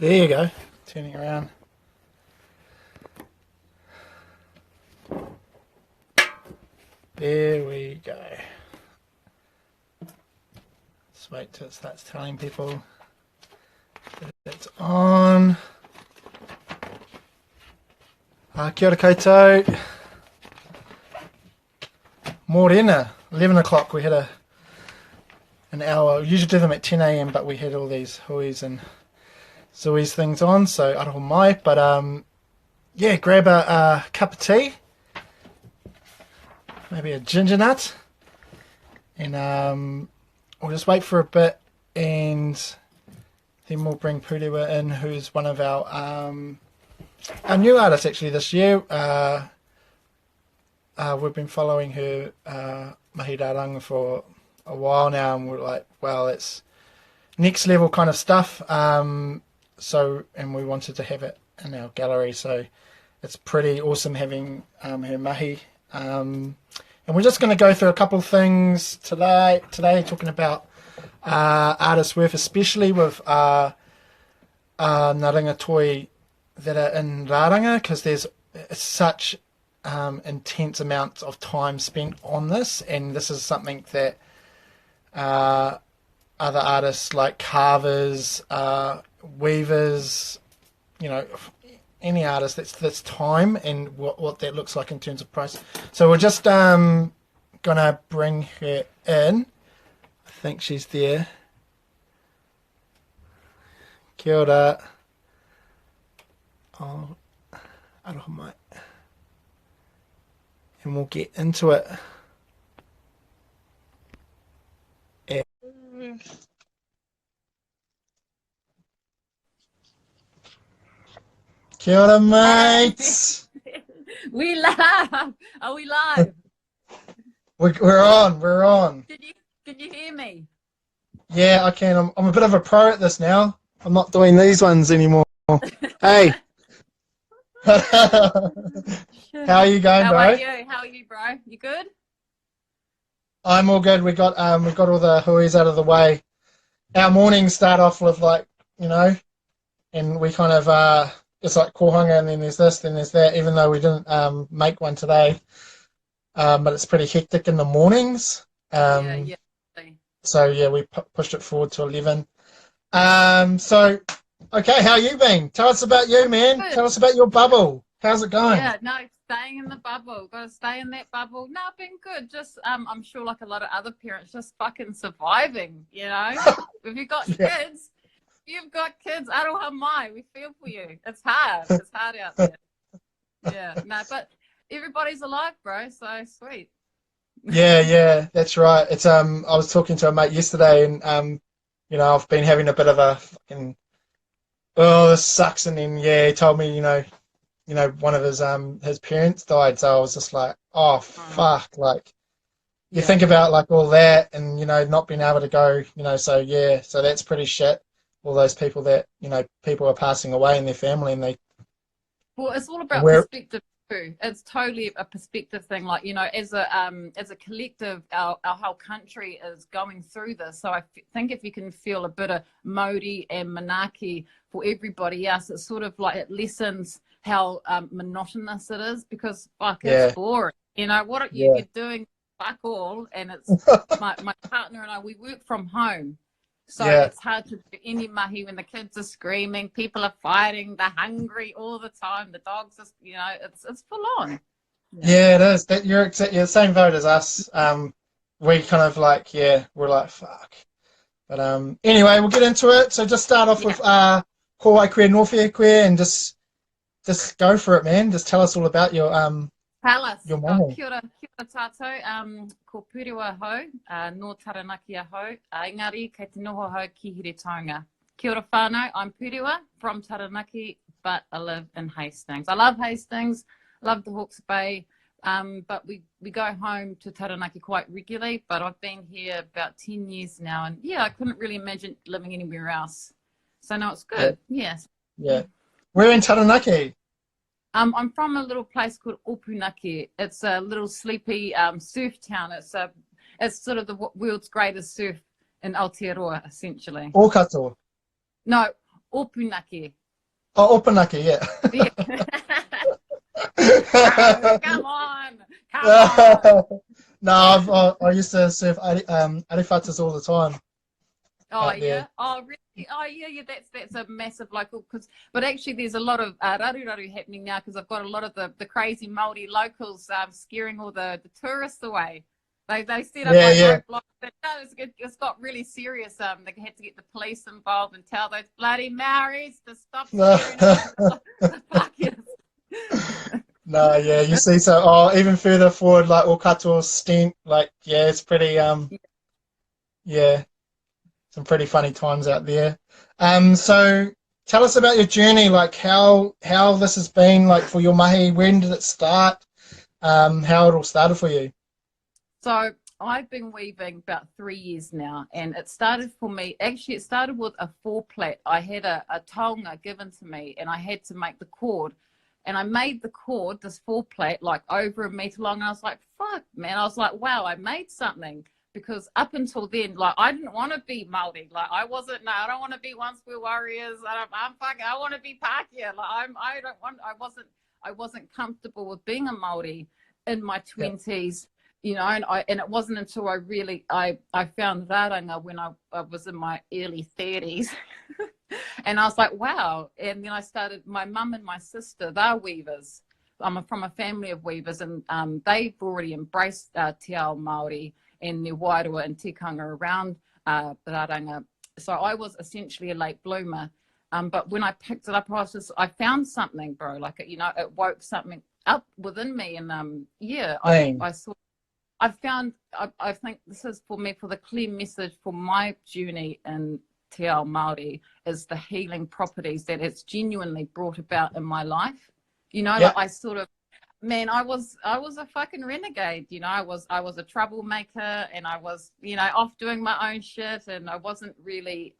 There you go. Turning around. There we go. Just wait till it starts telling people that it's on. Kia ora koutou. Morena, 11 o'clock. We had an hour. We usually do them at 10 a.m, but we had all these huis and zois things on, so aroha mai. But yeah, grab a cup of tea, maybe a ginger nut, and we'll just wait for a bit, and then we'll bring Purewa in, who's one of our new artists actually this year. We've been following her mahi raranga for a while now, and we're like, well, it's next level kind of stuff. So, and we wanted to have it in our gallery, so it's pretty awesome having her mahi. And we're just going to go through a couple of things today talking about artists' work, especially with nga rangatoi that are in raranga, because there's such intense amounts of time spent on this, and this is something that other artists like carvers, weavers, you know, any artist, that's time and what that looks like in terms of price. So we're just gonna bring her in. I think she's there. Kia ora. Oh, aroha mai. And we'll get into it. Kia ora, mates. We live. Are we live? We're on. We're on. Can you hear me? Yeah, I can. I'm a bit of a pro at this now. I'm not doing these ones anymore. Hey. How are you going, bro? How are you? How are you, bro? You good? I'm all good. We got all the huis out of the way. Our mornings start off with, like, you know, and we kind of it's like kohanga, and then there's this, then there's that. Even though we didn't make one today, but it's pretty hectic in the mornings. Yeah. So yeah, we pushed it forward to 11. So okay, how you been? Tell us about you, man. Good. Tell us about your bubble. How's it going? Yeah, no, staying in the bubble. Got to stay in that bubble. No, been good. Just I'm sure like a lot of other parents, just fucking surviving. You know, if you've got kids. You've got kids, aroha mai, we feel for you. It's hard. It's hard out there. Yeah, no, but everybody's alive, bro, so sweet. Yeah, that's right. It's I was talking to a mate yesterday, and you know, I've been having a bit of a fucking, oh, this sucks, and then yeah, he told me, you know, one of his parents died, so I was just like, oh fuck, like you think about like all that, and you know, not being able to go, you know, so yeah, so that's pretty shit. All those people that, you know, people are passing away in their family, and they. Well, it's all about perspective too. It's totally a perspective thing. Like, you know, as a collective, our whole country is going through this. So I think if you can feel a bit of Māori and Manaki for everybody else, it's sort of like it lessens how monotonous it is, because fuck, it's boring. You know, what are you're doing? Fuck all, and it's my partner and I. We work from home. So it's hard to do any mahi when the kids are screaming, people are fighting, they're hungry all the time, the dogs are, you know, it's full on. Yeah, it is. That you're the same boat as us. We kind of like, we're like, fuck. But anyway, we'll get into it. So just start off with ko ai koe norwhia koe, and just go for it, man. Just tell us all about your Palace. Your mama. Kia ora tātou, ko Purewa hau, no Taranaki a hau, engari, kei te noho hau ki here taonga. Kia ora whānau, I'm Purewa from Taranaki, but I live in Hastings. I love Hastings, love the Hawke's Bay, but we go home to Taranaki quite regularly, but I've been here about 10 years now, and yeah, I couldn't really imagine living anywhere else. So no, it's good, yes. Yeah. We're in Taranaki. I'm from a little place called Opunake. It's a little sleepy surf town. It's sort of the world's greatest surf in Aotearoa, essentially. Okato. No, Opunake. Oh, Opanaki, yeah. Yeah. Come on, come on. No, I used to surf arifatas all the time Oh out there. yeah. Oh really? Oh yeah, yeah. That's a massive local. But actually, there's a lot of raru happening now because I've got a lot of the crazy Māori locals scaring all the tourists away. They set up Yeah, like yeah. roadblocks. It's got really serious. They had to get the police involved and tell those bloody Maoris to stop scaring away the fuckers. No, yeah, you see, so even further forward, like Okato's stint, like yeah, it's pretty yeah, some pretty funny times out there. So tell us about your journey, like how this has been like for your mahi. When did it start? How it all started for you? So I've been weaving about 3 years now, and it started for me. Actually, it started with a 4-plait. I had a taonga given to me, and I had to make the cord. And I made the cord, this 4-plait, like over a meter long. And I was like, fuck, man. I was like, wow, I made something. Because up until then, like, I didn't want to be Māori. Like, I wasn't, no, I don't want to be One Square Warriors. I'm fucking, I want to be Pākehā. Like, I wasn't comfortable with being a Māori in my 20s. You know, and it wasn't until I found raranga when I was in my early 30s. And I was like, wow. And then I started, my mum and my sister, they're weavers. I'm from a family of weavers, and they've already embraced te ao Māori and their wairua and tikanga around raranga. So I was essentially a late bloomer. But when I picked it up, I found something, bro. Like, you know, it woke something up within me. And yeah, I saw. I think this is for me, for the clear message for my journey in te ao Māori is the healing properties that it's genuinely brought about in my life. You know, like I sort of, man, I was a fucking renegade. You know, I was a troublemaker, and I was, you know, off doing my own shit, and I wasn't really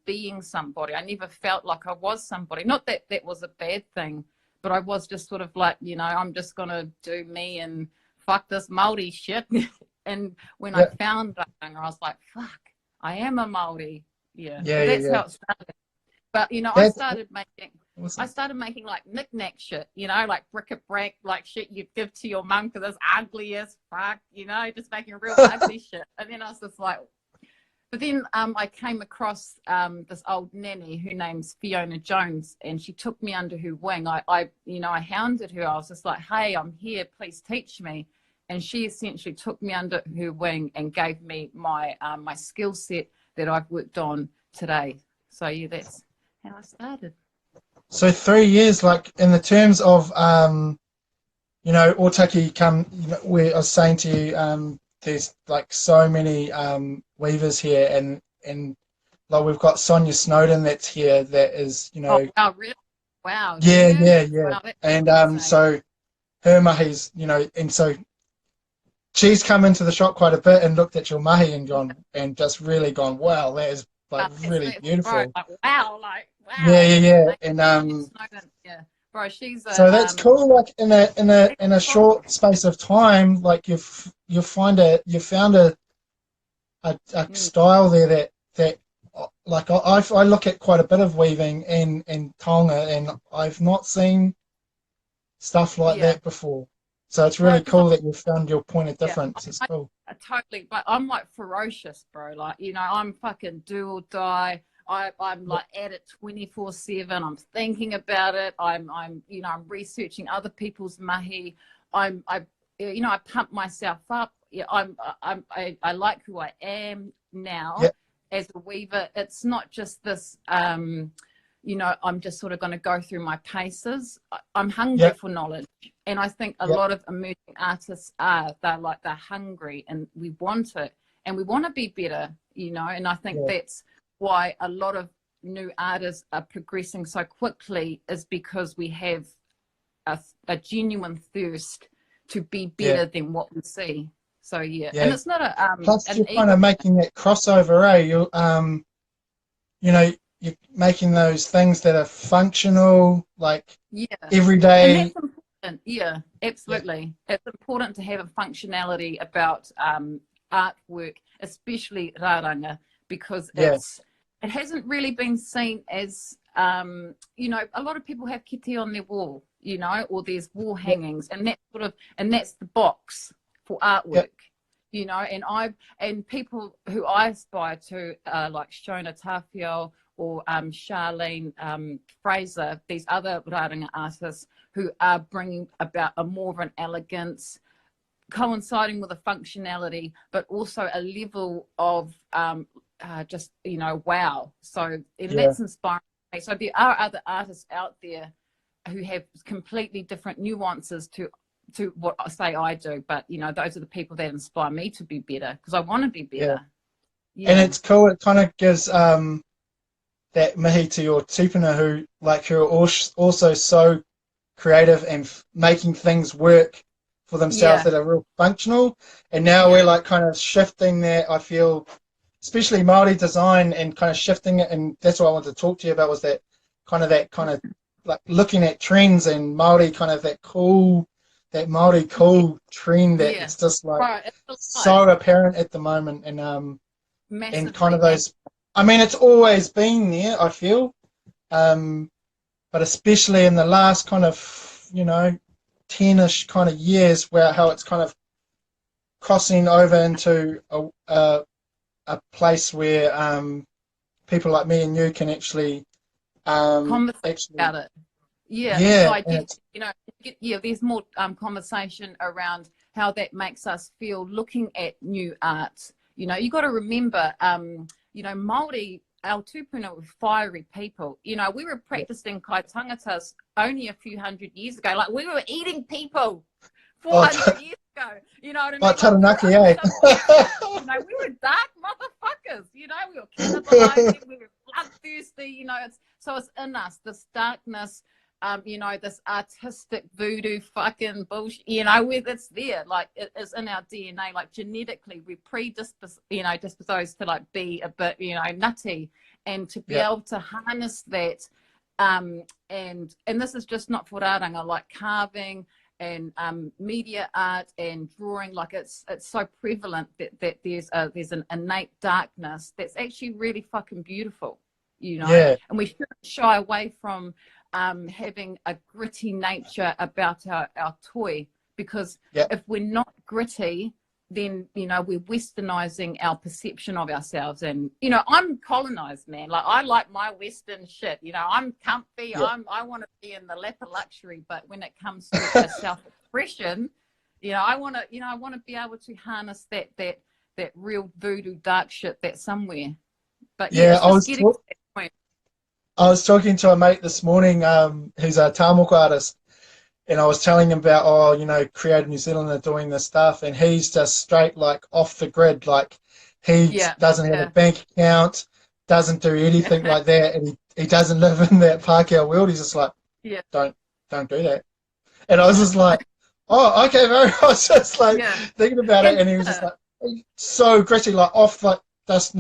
being somebody. I never felt like I was somebody. Not that that was a bad thing, but I was just sort of like, you know, I'm just gonna do me and fuck this Māori shit. And when I found that, I was like, fuck, I am a Māori. Yeah. Yeah, So yeah, that's yeah. how it started. But, you know, That's I awesome. started making like knick-knack shit, you know, like bric-a-brac, like shit you'd give to your mum because it's ugly as fuck, you know, just making real ugly shit. And then I was just like, but then I came across this old nanny who name's Fiona Jones, and she took me under her wing. You know, I hounded her. I was just like, hey, I'm here, please teach me. And she essentially took me under her wing and gave me my my skill set that I've worked on today. So yeah, that's how I started. So 3 years, like in the terms of you know, Otaki come, you know, where I was saying to you, there's like so many weavers here, and like we've got Sonia Snowden that's here, that is, you Oh know, wow, really? Wow, do yeah, you? yeah, yeah, Wow, that's and insane. so her mahi's, you know, and so she's come into the shop quite a bit and looked at your mahi and gone, and just really gone, wow, that is like really That's bro, beautiful. like Yeah, wow. yeah, yeah, Like, and Sonia Snowden, yeah, bro, she's so that's cool. Like in a cool. short space of time, like you found a Mm, style there that like I look at quite a bit of weaving and Tonga, and I've not seen stuff like yeah, that before. So it's bro, really because cool that you found your point of yeah, difference. It's cool. I totally, but I'm like ferocious, bro. Like, you know, I'm fucking do or die. I'm Yeah, like at it 24/7. I'm thinking about it. You know, I'm researching other people's mahi. You know, I pump myself up. Yeah, I like who I am now yeah, as a weaver. It's not just this, you know, I'm just sort of going to go through my paces. I'm hungry yeah, for knowledge. And I think a yeah, lot of emerging artists they're hungry and we want it and we want to be better, you know, and I think yeah, that's why a lot of new artists are progressing so quickly is because we have a genuine thirst to be yeah, better than what we see. So yeah, and yeah. it's not Plus, an you're kind ego. of making that crossover, eh? You know, you're making those things that are functional, like Yeah, and everyday. that's important. Yeah, Yeah, absolutely. It's important to have a functionality about artwork, especially raranga, because yeah, it hasn't really been seen as you know, a lot of people have kete on their wall, you know, or there's wall hangings, and that's the box for artwork. You know, and people who I aspire to, like Shona Tafio or Charlene Fraser, these other writing artists who are bringing about a more of an elegance, coinciding with a functionality, but also a level of just, you know, wow. So that's inspiring. So there are other artists out there who have completely different nuances to what I say I do, but you know, those are the people that inspire me to be better, because I want to be better. And it's cool, it kind of gives that mihi to your tupuna who are also so creative and making things work for themselves that are real functional. And now we're like kind of shifting that, I feel, especially Māori design, and kind of shifting it. And that's what I wanted to talk to you about, was that kind of like looking at trends and Māori kind of that Māori cool trend that it's just like so apparent at the moment. And and kind of those, I mean, it's always been there, I feel, but especially in the last kind of, you know, 10-ish kind of years, where how it's kind of crossing over into a place where people like me and you can actually conversate about it. So I get, you know, there's more conversation around how that makes us feel looking at new art. You know, you got to remember, you know, Māori, our tupuna were fiery people. You know, we were practicing kai tangatas only a few hundred years ago. Like, we were eating people 400 years ago. You know what I mean? Like Taranaki, you know, we were dark motherfuckers. You know, we were cannibalizing, we were bloodthirsty. You know, it's in us, this darkness. You know, this artistic voodoo fucking bullshit, you know, it's there, like it is in our DNA, like genetically we're disposed to like be a bit, you know, nutty, and to be able to harness that, and this is just not for raranga, like carving and media art and drawing, like it's so prevalent that there's an innate darkness that's actually really fucking beautiful, you know, and we shouldn't shy away from having a gritty nature about our toy, because if we're not gritty, then, you know, we're westernizing our perception of ourselves. And, you know, I'm colonized, man. Like, I like my Western shit, you know, I'm comfy, I want to be in the lap of luxury, but when it comes to self-expression, you know, I want to be able to harness that real voodoo dark shit that's somewhere. But it's just getting to that point. I was talking to a mate this morning who's a tāmoko artist, and I was telling him about, you know, Creative New Zealand are doing this stuff, and he's just straight like off the grid. Like, he doesn't have a bank account, doesn't do anything like that, and he doesn't live in that Pākehā world. He's just like, don't do that. And I was just like, oh, okay, bro. I was just like thinking about it, and he was just like so gritty, like off, like just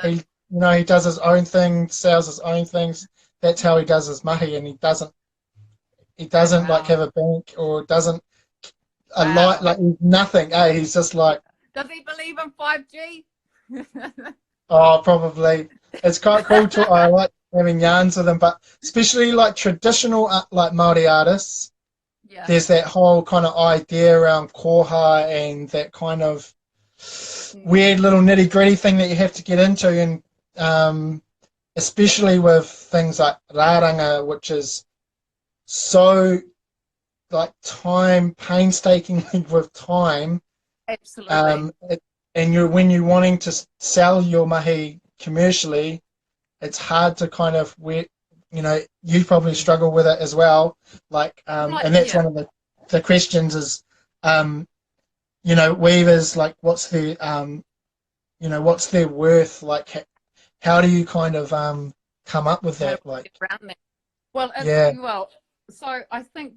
he. You know, he does his own thing, sells his own things. That's how he does his mahi, and he doesn't like have a bank, or doesn't a lot, like nothing. He's just like. Does he believe in 5G? Oh, probably. It's quite cool to. I like having yarns with him, but especially like traditional like Māori artists. There's that whole kind of idea around koha and that kind of weird little nitty gritty thing that you have to get into, and especially with things like rāranga, which is so like painstakingly with time. Absolutely. And when you're wanting to sell your mahi commercially, it's hard to kind of, you know, you probably struggle with it as well. Like, and that's one of the questions is, you know, weavers, like, what's their, you know, what's their worth? Like, how do you kind of come up with that? Like, well, so I think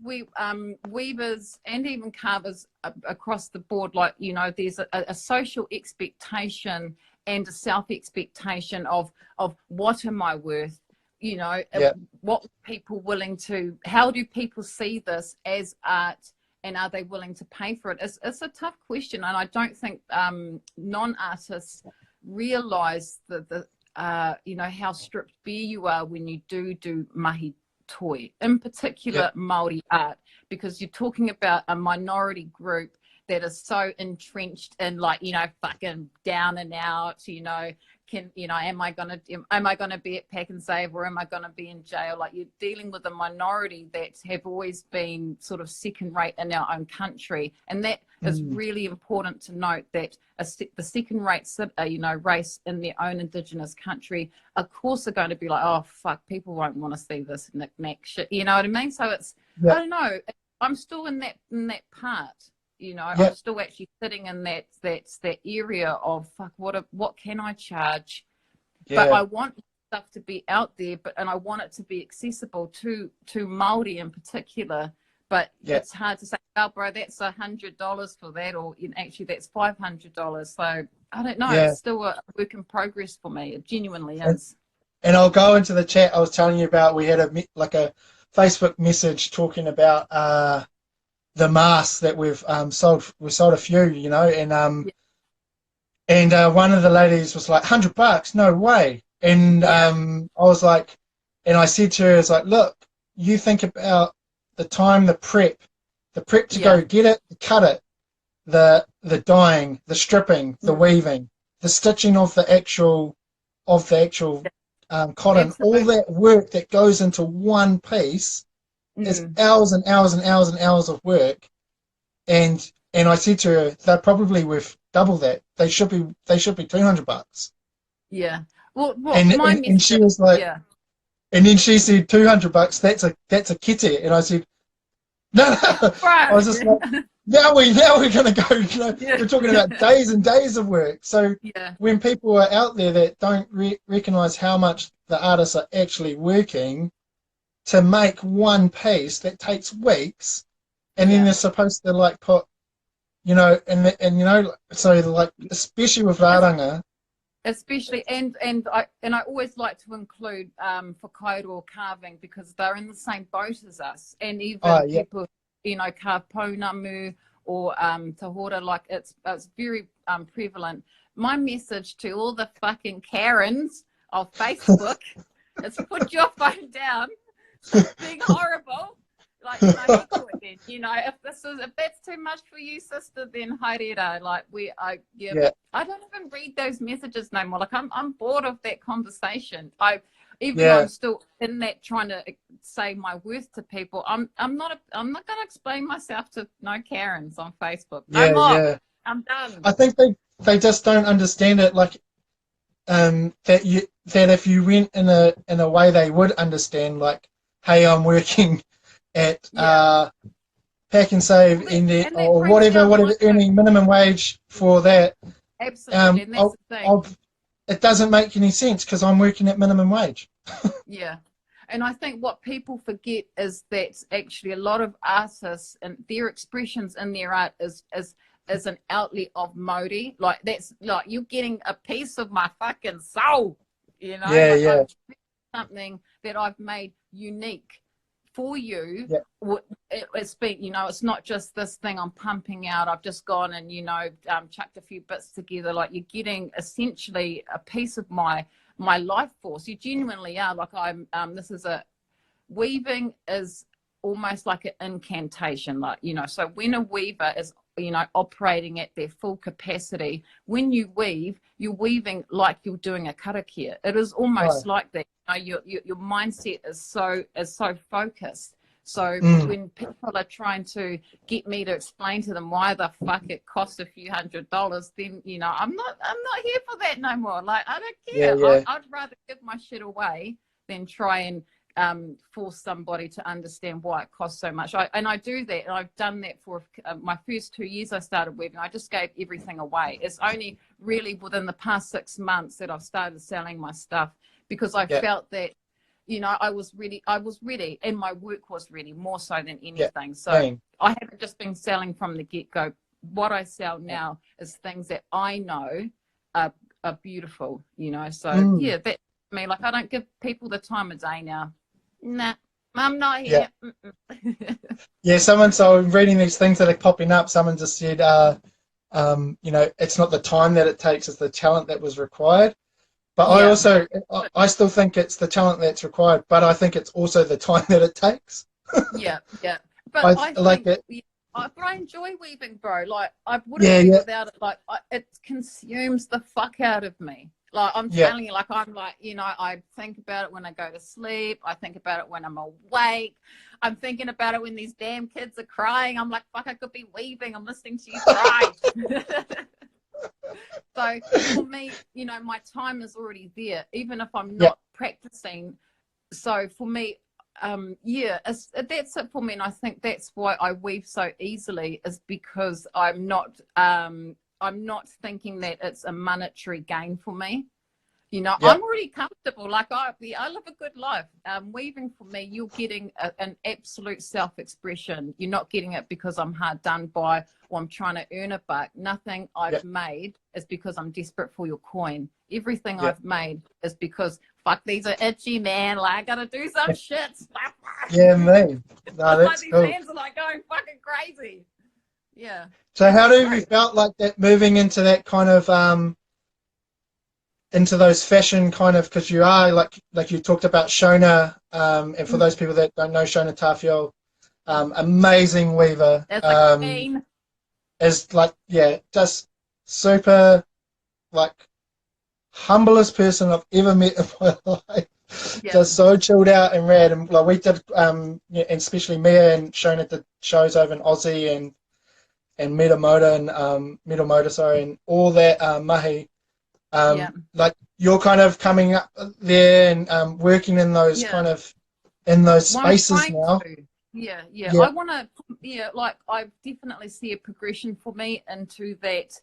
weavers and even carvers across the board, like, you know, there's a social expectation and a self-expectation of what am I worth? You know, what people willing to, how do people see this as art, and are they willing to pay for it? It's a tough question, and I don't think non-artists realize you know, how stripped bare you are when you do mahi toi, in particular Māori art, because you're talking about a minority group that is so entrenched in, like, you know, fucking down and out, you know, am I gonna be at Pack and Save, or am I gonna be in jail? Like, you're dealing with a minority that have always been sort of second rate in our own country, and that is really important to note, that the second rate, you know, race in their own Indigenous country, of course, are going to be like, oh fuck, people won't want to see this knick-knack shit, you know what I mean? So it's, I don't know, I'm still in that part. You know, I'm still actually sitting in that area of, fuck, what can I charge? But I want stuff to be out there, and I want it to be accessible to Māori in particular. But it's hard to say, oh, bro, that's $100 for that, or actually that's $500. So I don't know. It's still a work in progress for me. It genuinely is. And I'll go into the chat I was telling you about. We had a Facebook message talking about the masks that we've sold. We sold a few, you know, and one of the ladies was like, $100, no way. And I was like, and I said to her, it's like, look, you think about the time, the prep to go get it, cut it, the dyeing, the stripping, the weaving, the stitching of the actual cotton, all that work that goes into one piece. There's hours and hours and hours and hours of work, and I said to her, they're probably worth double that. They should be $200. Yeah. Well, and she was like, and then she said $200. That's a kete, and I said, no. I was just like, now we're gonna go. You know, we're talking about days and days of work. So when people are out there that don't recognize how much the artists are actually working to make one piece that takes weeks, and then they're supposed to like put, you know, and you know, so like, especially with rāranga, especially, and I always like to include for kairoa carving, because they're in the same boat as us, and even people, you know, carve pounamu or tahora, like it's very prevalent. My message to all the fucking Karens of Facebook is, put your phone down. Being horrible, like, you know, if that's too much for you, sister, then haere, like, I don't even read those messages no more. Like, I'm bored of that conversation. Even though I'm still in that, trying to say my worth to people, I'm not going to explain myself to no Karens on Facebook. No more. I'm done. I think they just don't understand it, like, that if you went in a way they would understand, like, hey, I'm working at Pack and Save, or whatever, earning minimum wage for that. Absolutely, and that's the thing. It doesn't make any sense because I'm working at minimum wage. Yeah, and I think what people forget is that actually a lot of artists and their expressions in their art is an outlet of Māori. Like, that's like, you're getting a piece of my fucking soul, you know. Something that I've made unique for you. It's been, you know, it's not just this thing I'm pumping out. I've just gone and, you know, chucked a few bits together. Like, you're getting essentially a piece of my life force. You genuinely are. Like, weaving is almost like an incantation, like, you know. So when a weaver is, you know, operating at their full capacity, when you weave, you're weaving like you're doing a karakia. It is almost like that. You know, your mindset is so focused. So when people are trying to get me to explain to them why the fuck it costs a few $100s, then, you know, I'm not here for that no more. Like, I don't care. I'd rather give my shit away than try and force somebody to understand why it costs so much. I do that, and I've done that for my first 2 years I started weaving. I just gave everything away. It's only really within the past 6 months that I've started selling my stuff, because I felt that, you know, I was ready, and my work was ready, more so than anything. So I haven't just been selling from the get-go. What I sell now is things that I know are beautiful, you know. So that, I mean, like, I don't give people the time of day now. Nah, I'm not here. So I'm reading these things that are popping up. Someone just said, you know, it's not the time that it takes, it's the talent that was required. But I Yeah. also, I still think it's the talent that's required, but I think it's also the time that it takes. Yeah, yeah. But I I like think, it. yeah, but I enjoy weaving, bro. Like, I wouldn't Yeah, be yeah, without it. Like, it consumes the fuck out of me. Like, I'm yeah, telling you, like, I'm like, I think about it when I go to sleep. I think about it when I'm awake. I'm thinking about it when these damn kids are crying. I'm like, fuck, I could be weaving. I'm listening to you cry. So for me, my time is already there, even if I'm yeah, not practicing. So for me, yeah, that's it for me, and I think that's why I weave so easily, is because I'm not thinking that it's a monetary gain for me. yeah, I'm already comfortable. Like I live a good life. Weaving for me, you're getting an absolute self-expression. You're not getting it because I'm hard done by or I'm trying to earn a buck. Nothing yeah, I've made is because I'm desperate for your coin. Everything yeah, I've made is because fuck, these are itchy, man. Like I gotta do some shit. yeah, me. No, Like that's these cool. hands are like going fucking crazy. Yeah, So it's how just do you great. felt like that moving into that kind of into those fashion kind of, because you are like you talked about Shona, and for Mm, those people that don't know Shona Tafio, amazing weaver, it's a queen. is like, yeah, just super, like, humblest person I've ever met in my life. Yeah, Just so chilled out and rad, and like we did, yeah, and especially Mia and Shona did shows over in Aussie and Metal Motor, sorry, and all that mahi. yeah, Like you're kind of coming up there and working in those yeah. kind of in those Well, I'm spaces trying now. to. Yeah, yeah. Yeah, I want to, yeah, like I definitely see a progression for me into that,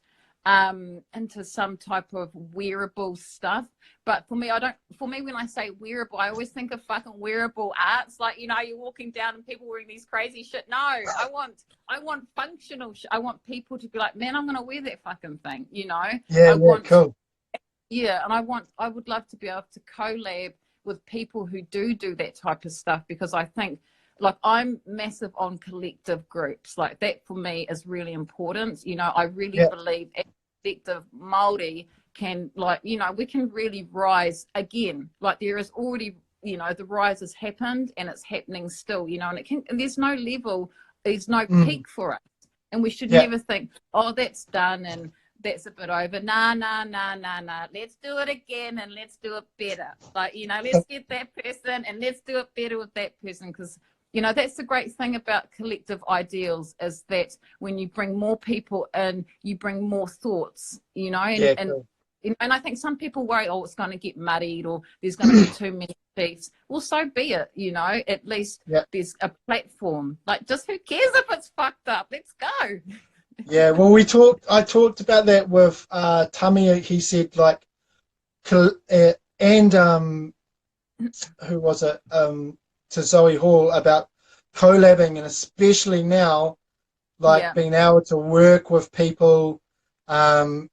into some type of wearable stuff. But for me, when I say wearable, I always think of fucking wearable arts. Like, you're walking down and people wearing these crazy shit. No, I want functional I want people to be like, man, I'm going to wear that fucking thing. yeah, I yeah, want, cool. yeah, and I would love to be able to collab with people who do that type of stuff, because I think, like, I'm massive on collective groups. Like that for me is really important. I really Yeah, believe as collective Māori can, like, we can really rise again. Like there is already, the rise has happened and it's happening still, and there's no level, there's no mm, peak for us. And we should yeah, never think, oh, that's done and that's a bit over. Nah, nah, nah, nah, nah. Let's do it again and let's do it better. Like, let's get that person and let's do it better with that person. Because, that's the great thing about collective ideals, is that when you bring more people in, you bring more thoughts, and, yeah, and cool. and I think some people worry, oh, it's going to get muddied or there's going to be too many chiefs. Well, so be it, at least Yeah, there's a platform. Like, just who cares if it's fucked up? Let's go. yeah. Well, I talked about that with Tami. He said like, and who was it? To Zoe Hall about collabing, and especially now, like Yeah. being able to work with people, and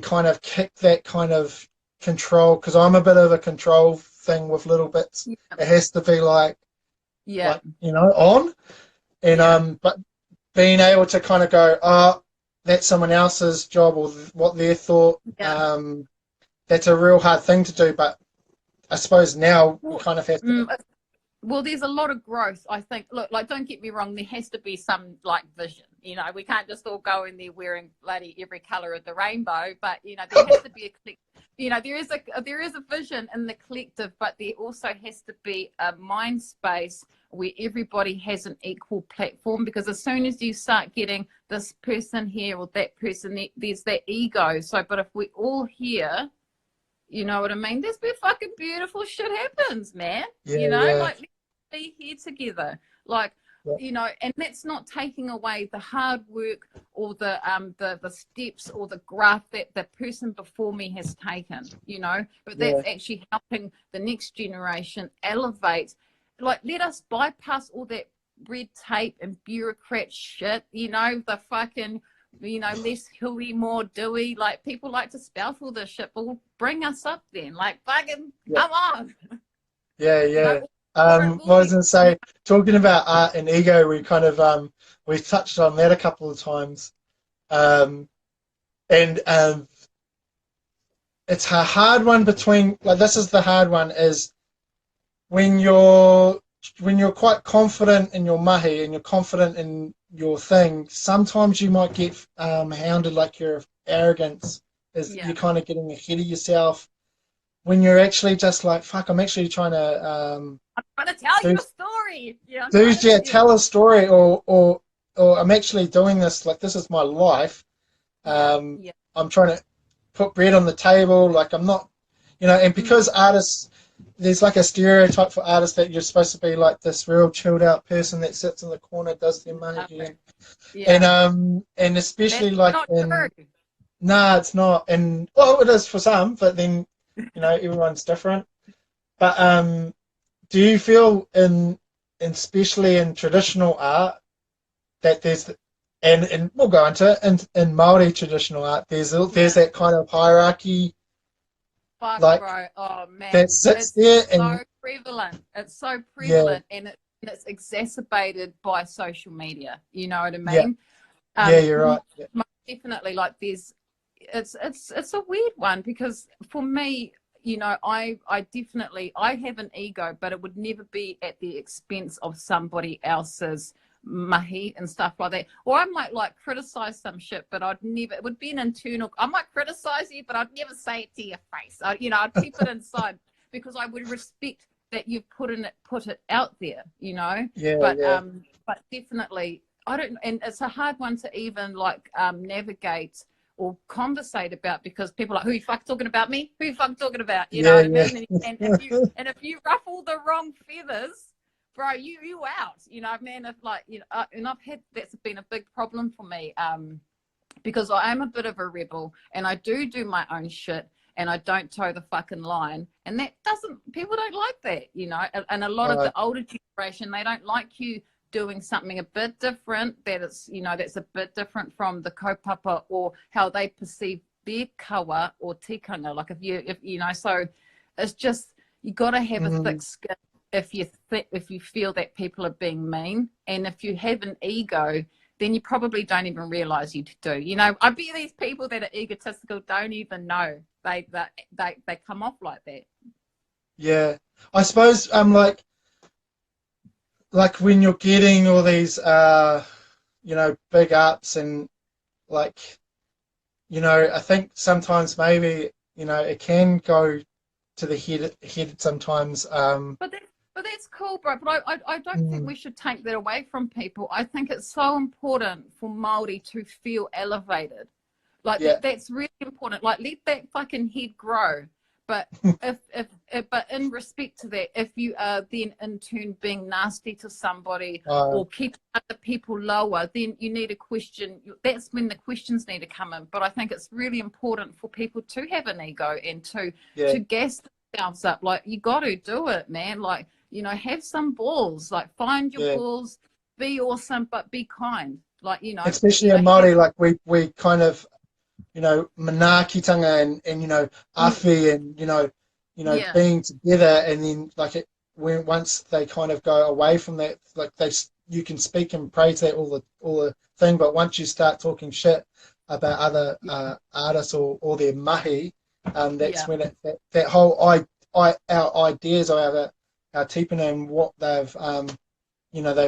kind of kick that kind of control, because I'm a bit of a control thing with little bits. Yeah. It has to be Yeah. on, and Yeah. but being able to kind of go, oh, that's someone else's job or what they thought. Yeah. That's a real hard thing to do, but I suppose now we Well, kind of have to. mm, well, there's a lot of growth, I think. Look, like, don't get me wrong, there has to be some, like, vision. We can't just all go in there wearing bloody every color of the rainbow, but, there has to be there is a vision in the collective, but there also has to be a mind space where everybody has an equal platform, because as soon as you start getting this person here or that person there, there's that ego. So, but if we're all here, you know what I mean? There's where fucking beautiful shit happens, man. Yeah, yeah, Like, let's be here together. Like, yeah, and that's not taking away the hard work or the steps or the graph that the person before me has taken, but yeah, that's actually helping the next generation elevate. Like, let us bypass all that red tape and bureaucrat shit, the fucking, less hooey, more dewy. Like, people like to spout all this shit, but will bring us up then. Like, fucking, yeah, come on. yeah, You know, yeah. or it will What I was be, going to say, talking about art and ego, we kind of we touched on that a couple of times, and it's a hard one between, like, this is the hard one, is when you're quite confident in your mahi and you're confident in your thing, sometimes you might get hounded, like your arrogance is Yeah. you're kind of getting ahead of yourself when you're actually just like, fuck, I'm actually trying to I'm trying to tell do, you a story. Yeah, I'm trying to, yeah, tell a story, or I'm actually doing this, like, this is my life. yeah, yeah. I'm trying to put bread on the table, like, I'm not, and because artists, there's like a stereotype for artists that you're supposed to be like this real chilled out person that sits in the corner, does their money, Yeah. and especially That's like not in, true. nah, it's not, and well, it is for some, but then everyone's different. But do you feel especially in traditional art, that there's, and we'll go into it, in Maori traditional art, there's Yeah. that kind of hierarchy, Fuck, like, bro. Oh man, that sits it's there, so and prevalent. It's so yeah, prevalent, and it's exacerbated by social media. You know what I yeah, mean? yeah, Um, you're right. Yeah, definitely. Like, it's a weird one because for me, I definitely I have an ego, but it would never be at the expense of somebody else's mahi and stuff like that. Or I might like criticize some shit, but I'd never. It would be an internal. I might criticize you, but I'd never say it to your face. I'd keep it inside because I would respect that you've put it out there. yeah, But yeah, definitely I don't, and it's a hard one to even like navigate or conversate about because people are like, who you fuck talking about me? Who you fuck talking about? You know yeah, what I yeah, mean? And if you ruffle the wrong feathers, bro, you out. Man, if like and I've had that's been a big problem for me. Because I am a bit of a rebel and I do my own shit and I don't toe the fucking line. And people don't like that. And a lot of uh, the older generation, they don't like you doing something a bit different, that's a bit different from the kaupapa or how they perceive their kawa or tikanga. Like so it's just, you got to have a thick mm, skin if you feel that people are being mean. And if you have an ego, then you probably don't even realize you do. I bet these people that are egotistical don't even know they come off like that. yeah. I suppose like when you're getting all these big ups, and like, I think sometimes maybe, it can go to the head sometimes. But that's cool, bro. But I don't think Mm, we should take that away from people. I think it's so important for Maori to feel elevated. Like yeah, that's really important. Like, let that fucking head grow. But but in respect to that, if you are then in turn being nasty to somebody uh, or keep other people lower, then you need a question. That's when the questions need to come in. But I think it's really important for people to have an ego and yeah, to gas themselves up. Like, you got to do it, man. Like, have some balls. Like, find your yeah. balls. Be awesome, but be kind. Like, Especially in have, Māori, like we kind of, manaakitanga, and awhi, and yeah, being together, and then like when once they kind of go away from that, like you can speak and praise that all the thing, but once you start talking shit about other artists, or their mahi, that's yeah, when that whole our ideas, or our tipuna, and what they've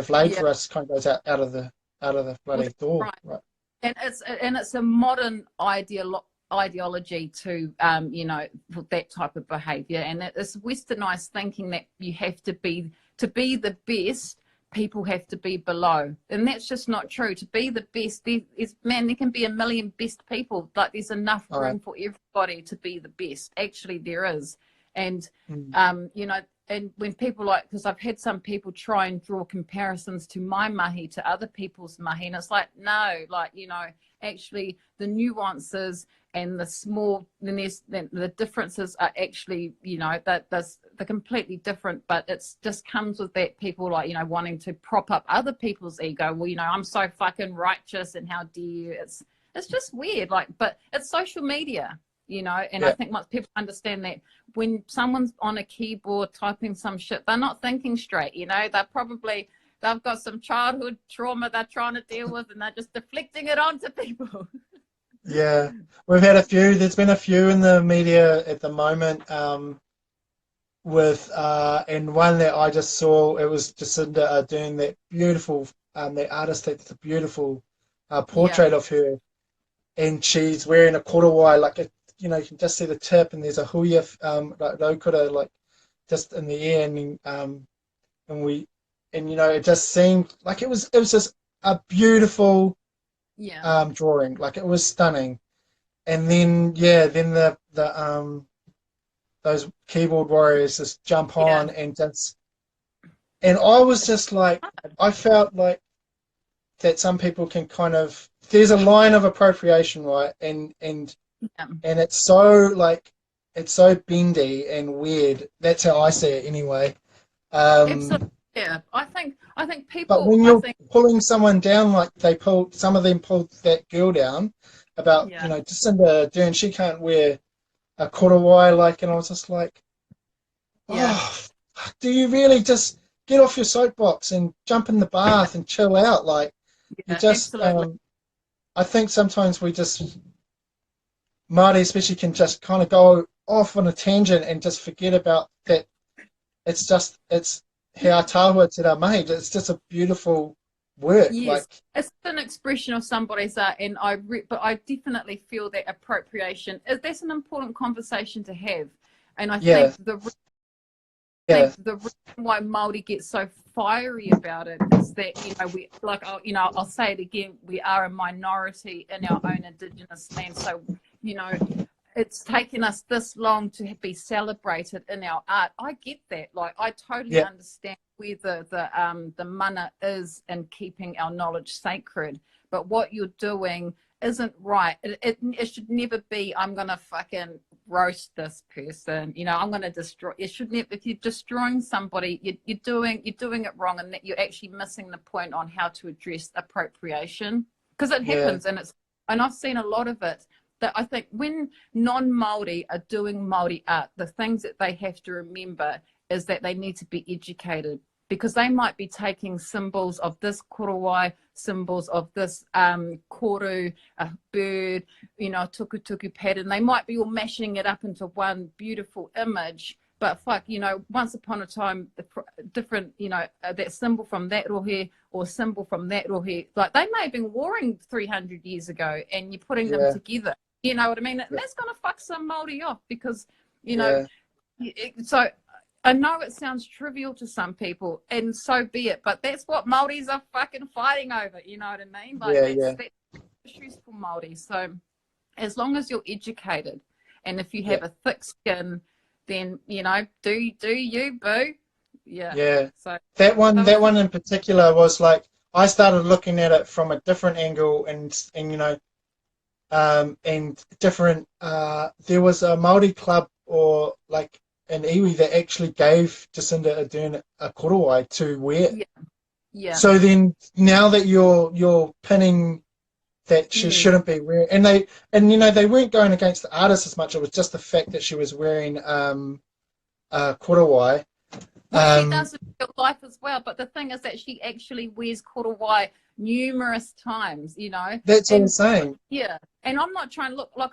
laid yeah. for us, kind of goes out of the Well, bloody that's door, right. right? And it's a modern ideology to for that type of behavior, and it's westernized thinking that you have to be the best. People have to be below, and that's just not true. To be the best, there can be a million best people, but there's enough All right. room for everybody to be the best. Actually, there is. And Mm. and when people, like, because I've had some people try and draw comparisons to my mahi to other people's mahi, and it's like, no, like, actually the nuances and the differences are actually, that they're completely different. But it's just comes with that, people like, wanting to prop up other people's ego. Well, I'm so fucking righteous, and how dare you. It's just weird, like, but it's social media. And I Yeah. think once people understand that, when someone's on a keyboard typing some shit, they're not thinking straight. They've got some childhood trauma they're trying to deal with, and they're just deflecting it onto people. Yeah. we've had a few. There's been a few in the media at the moment. With and one that I just saw, it was Jacinda doing that beautiful, that artist that's a beautiful Yeah, portrait of her, and she's wearing a korowai, like a, you can just see the tip, and there's a huia, like raukura, like just in the air, and we, and it just seemed like it was just a beautiful yeah, drawing, like it was stunning, and then yeah, then the those keyboard warriors just jump yeah. on and I was just like, I felt like that some people can kind of, there's a line of appropriation, right? Yeah. And it's so like, it's so bendy and weird. That's how I see it anyway. Absolutely. Um, Yeah. I think but people, when I you're think, pulling someone down, like some of them pulled that girl down about, yeah, Jacinda Ardern, she can't wear a korowai, like, and I was just like, yeah, oh, do you really just get off your soapbox and jump in the bath and chill out? Like, you yeah, just, absolutely. I think sometimes we just, Māori especially, can just kind of go off on a tangent and just forget about that. It's he a tahua te rā made. It's just a beautiful work. Yes. Like, It's an expression of somebody's art, and but I definitely feel that appropriation that's an important conversation to have. And I yeah, yeah, think the reason why Māori get so fiery about it is that we like I'll say it again, we are a minority in our own Indigenous land, so you know it's taken us this long to be celebrated in our art. I get that. Like, I totally yeah, understand where the mana is in keeping our knowledge sacred. But what you're doing isn't right. It should never be, I'm gonna fucking roast this person. I'm gonna destroy. It should never. If you're destroying somebody, you're doing it wrong, and that you're actually missing the point on how to address appropriation, because it yeah, happens, and I've seen a lot of it. That I think when non-Māori are doing Māori art, the things that they have to remember is that they need to be educated, because they might be taking symbols of this korowai, symbols of this koru, a bird, tuku pattern. They might be all mashing it up into one beautiful image. But fuck, once upon a time, different, that symbol from that rohe or symbol from that rohe, like they may have been warring 300 years ago, and you're putting them yeah, together. You know what I mean? And yeah, that's going to fuck some Māori off, because, you know, yeah, so I know it sounds trivial to some people, and so be it, but that's what Māoris are fucking fighting over. You know what I mean? Like, yeah, that's yeah, issues for Māori. So as long as you're educated, and if you yeah, have a thick skin, then, do you, boo. Yeah. yeah. So That one, those that things, one in particular was like, I started looking at it from a different angle, and and different. There was a Maori club or like an iwi that actually gave Jacinda Ardern a korowai to wear. yeah, yeah, So then, now that you're pinning that she yes. shouldn't be wearing, they weren't going against the artist as much. It was just the fact that she was wearing a korowai. Which she Um, does in real life as well. But the thing is that she actually wears korowai numerous times. that's what I'm And saying. yeah, and I'm not trying to look like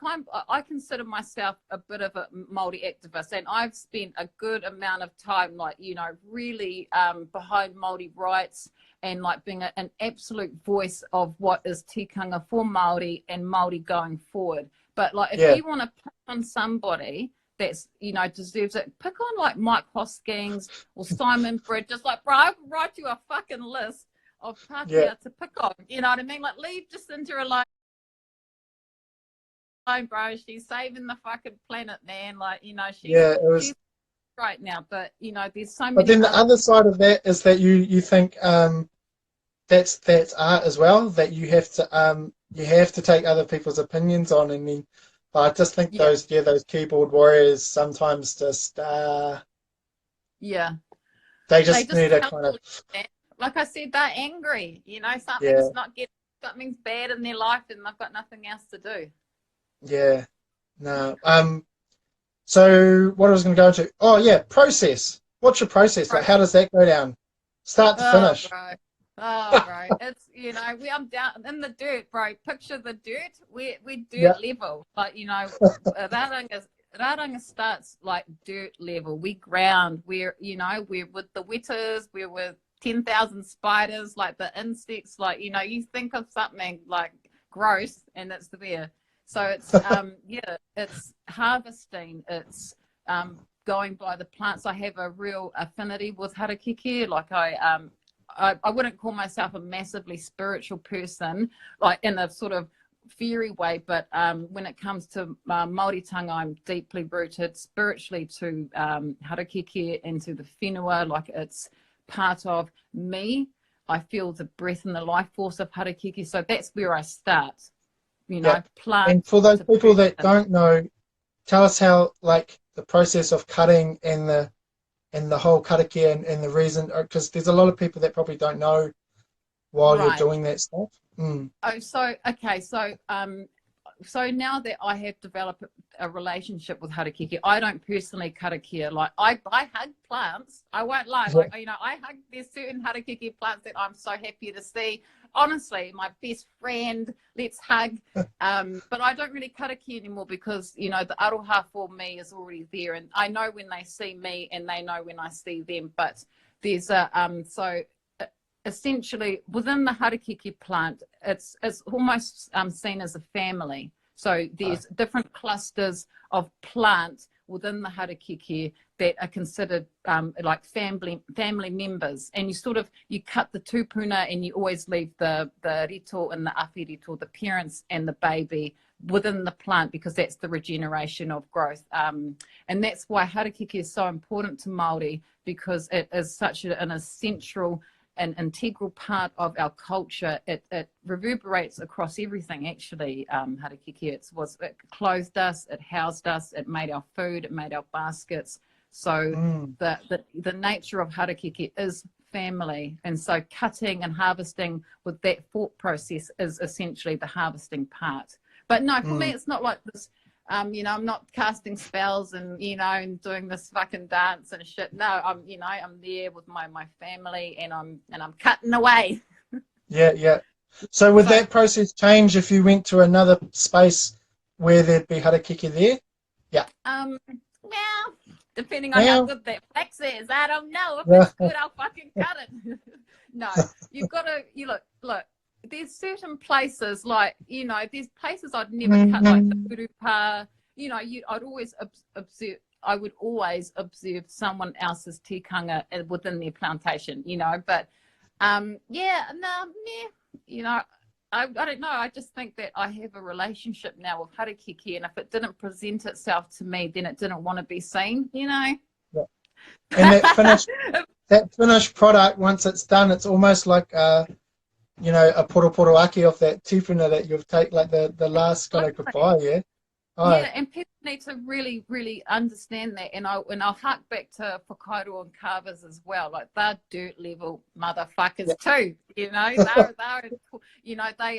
I consider myself a bit of a Māori activist, and I've spent a good amount of time, like, really behind Māori rights, and like being an absolute voice of what is tikanga for Māori and Māori going forward. But like, if Yeah, you want to pick on somebody that's deserves it, pick on like Mike Hoskins or Simon Bridges. Like, bro, I could write you a fucking list of yeah, Pākehā to pick on. You know what I mean? Like, leave Jacinta alone, bro. She's saving the fucking planet, man. Like, she's yeah. It was. she's right now. But there's so But many then the other other side of that is that you think that's art as well, that you have to take other people's opinions on, and then I just think yeah, those keyboard warriors sometimes just yeah. they They just just need a can't kind of, believe that. Like I said, they're angry. yeah, Something's bad in their life, and they've got nothing else to do. yeah, no. So what I was going to go into, oh yeah, process. What's your process like? Right. How does that go down, start to Oh, finish? bro. Oh, bro, it's, I'm down in the dirt, bro. Picture the dirt. We're Yeah. dirt level. Like, Raranga starts like dirt level. We ground. We're with the wetters. We're with 10,000 spiders, like the insects. Like, you think of something like gross, and it's there. So it's it's harvesting. It's going by the plants. I have a real affinity with harakeke. Like I wouldn't call myself a massively spiritual person, like in a sort of fairy way, but when it comes to Māoritanga, I'm deeply rooted spiritually to harakeke and to the whenua, like it's part of me. I feel the breath and the life force of harakeke, so that's where I start, Yeah. plant And for those to people that person. don't know, tell us how, like, the process of cutting and the whole karakia and the reason, because there's a lot of people that probably don't know while you're Right. doing that stuff. Oh, so now that I have developed a relationship with harakeke, I don't personally karakia. Like I hug plants. I won't lie. Yeah. Like, I hug, there's certain harakeke plants that I'm so happy to see. Honestly, my best friend, let's hug. But I don't really karakia anymore because, the aroha for me is already there. And I know when they see me and they know when I see them. But there's essentially within the harakeke plant, it's almost seen as a family. So there's different clusters of plant within the harakeke that are considered like family members, and you cut the tupuna and you always leave the rito and the awhi rito, the parents and the baby, within the plant, because that's the regeneration of growth, and that's why harakeke is so important to Māori, because it is such an essential an integral part of our culture. It reverberates across everything, actually. Harakeke, it clothed us, it housed us, it made our food, it made our baskets. So the nature of harakeke is family, and so cutting and harvesting with that thought process is essentially the harvesting part. But no, for me, it's not like this. I'm not casting spells and and doing this fucking dance and shit. No, I'm there with my family, and I'm cutting away. Yeah. So would that process change if you went to another space where there'd be harakeke there? Yeah. Well, depending on how good that flex is, I don't know. If it's good, I'll fucking cut it. No, you've got to. Look. There's certain places, like, there's places I'd never cut, like the Purewa. I'd always observe. I would always observe someone else's tikanga within their plantation, But I don't know. I just think that I have a relationship now with harakeke, and if it didn't present itself to me, then it didn't want to be seen, Yeah. And that finished product, once it's done, it's almost like a poroporoaki of that tupuna that you've taken, like the last kind of goodbye, yeah? Yeah, and people need to really, really understand that. And I'll hark back to whakaaro and carvers as well. Like, they're dirt level motherfuckers too. They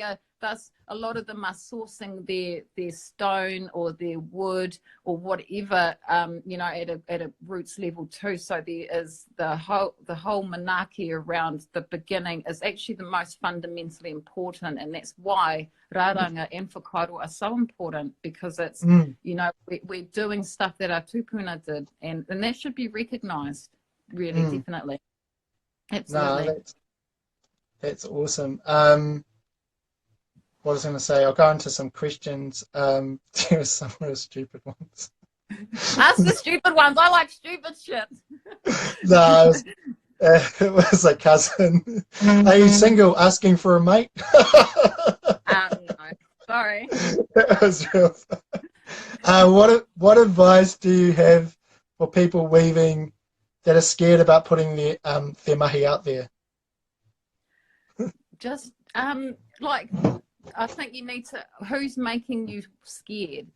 are. Thus, a lot of them are sourcing their stone or their wood or whatever, at a roots level too. So there is the whole manaki around the beginning is actually the most fundamentally important, and that's why raranga and whakaaro are so important, because it's we're doing stuff that our tupuna did, and that should be recognised. Really, definitely, absolutely. No, that's awesome. What I was going to say, I'll go into some questions. There were some real stupid ones. Ask the stupid ones. I like stupid shit. No, it was a cousin. Are you single? Asking for a mate? No. Sorry. That was real. What advice do you have for people weaving that are scared about putting their mahi out there? Just like, I think you need to, who's making you scared?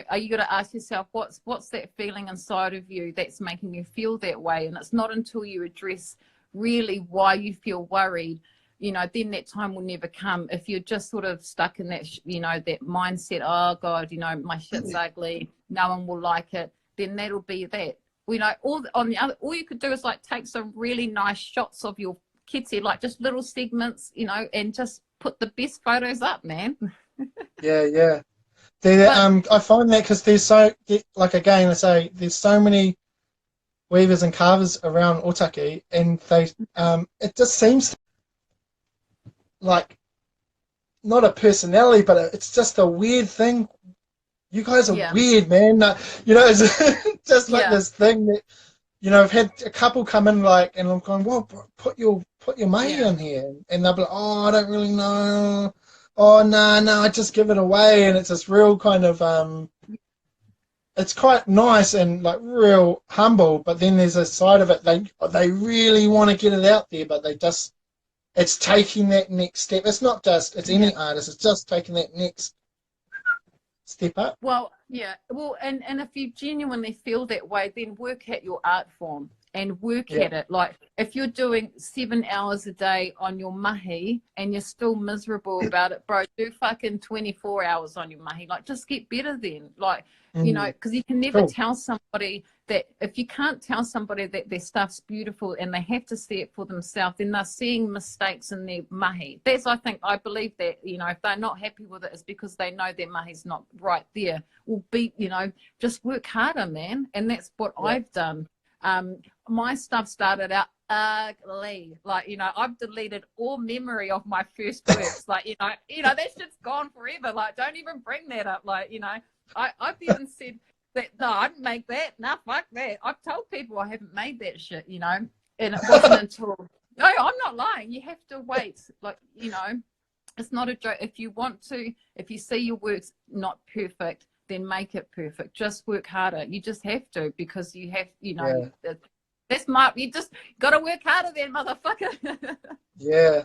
Are you got to ask yourself, what's that feeling inside of you that's making you feel that way? And it's not until you address really why you feel worried, then that time will never come. If you're just sort of stuck in that, that mindset, oh God, my shit's ugly, no one will like it, then that'll be that. All you could do is like take some really nice shots of your kitsy, like just little segments, you know, and just put the best photos up, man. Yeah, yeah. But I find that because like again, I say there's so many weavers and carvers around Otaki, and it just seems like not a personality, but it's just a weird thing. You guys are yeah, weird, man. You know, it's just like yeah, this thing that I've had a couple come in like, and I'm going, well, put your money yeah, in here, and they'll be like, oh, I don't really know. Oh, no, I just give it away, and it's this real kind of it's quite nice and like real humble, but then there's a side of it they really want to get it out there, but it's taking that next step. It's not just it's yeah. any artist, it's just taking that next step up. Well, yeah. Well, and if you genuinely feel that way, then work at your art form and work Yeah. at it. Like if you're doing 7 hours a day on your mahi and you're still miserable about it, bro, do fucking 24 hours on your mahi. Like just get better then. Like, you know, Mm, because you can never cool. tell somebody that if you can't tell somebody that their stuff's beautiful and they have to see it for themselves, then they're seeing mistakes in their mahi. I believe that, you know, if they're not happy with it, it's because they know their mahi's not right there. Will be, you know, just work harder, man. And that's what Yeah. I've done. My stuff started out ugly. Like, you know, I've deleted all memory of my first works. Like, you know, that shit's gone forever. Like, don't even bring that up. Like, you know, I've even said that no, I didn't make that. Nah, fuck that. I've told people I haven't made that shit, you know. And it wasn't until no, I'm not lying. You have to wait. Like, you know, it's not a joke. If you see your work's not perfect, then make it perfect. Just work harder. You just have to because you have, you know, Yeah. you just got to work harder then, motherfucker. Yeah.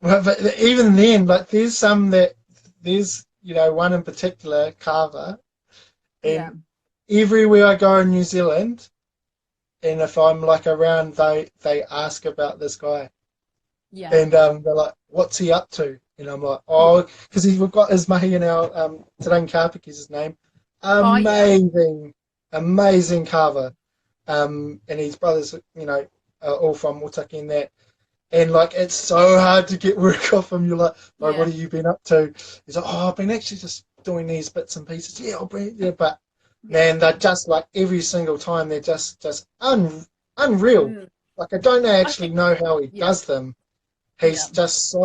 Well, but even then, like there's one in particular, Carver, Yeah, and everywhere I go in New Zealand, and if I'm like around, they ask about this guy, yeah, and they're like, "What's he up to?" And I'm like, yeah. "Oh, because we've got his mahi in our Tarang Karpik is his name, Oh, yeah, amazing carver, and his brothers, are all from Otaki and that." And like it's so hard to get work off him. You're like, what yeah, have you been up to? He's like, oh, I've been actually just doing these bits and pieces. Yeah, I'll bring it. Yeah, but yeah. man, they're just like every single time they're just unreal. Mm. Like I don't I actually think, know how he yeah, does them. yeah. He's just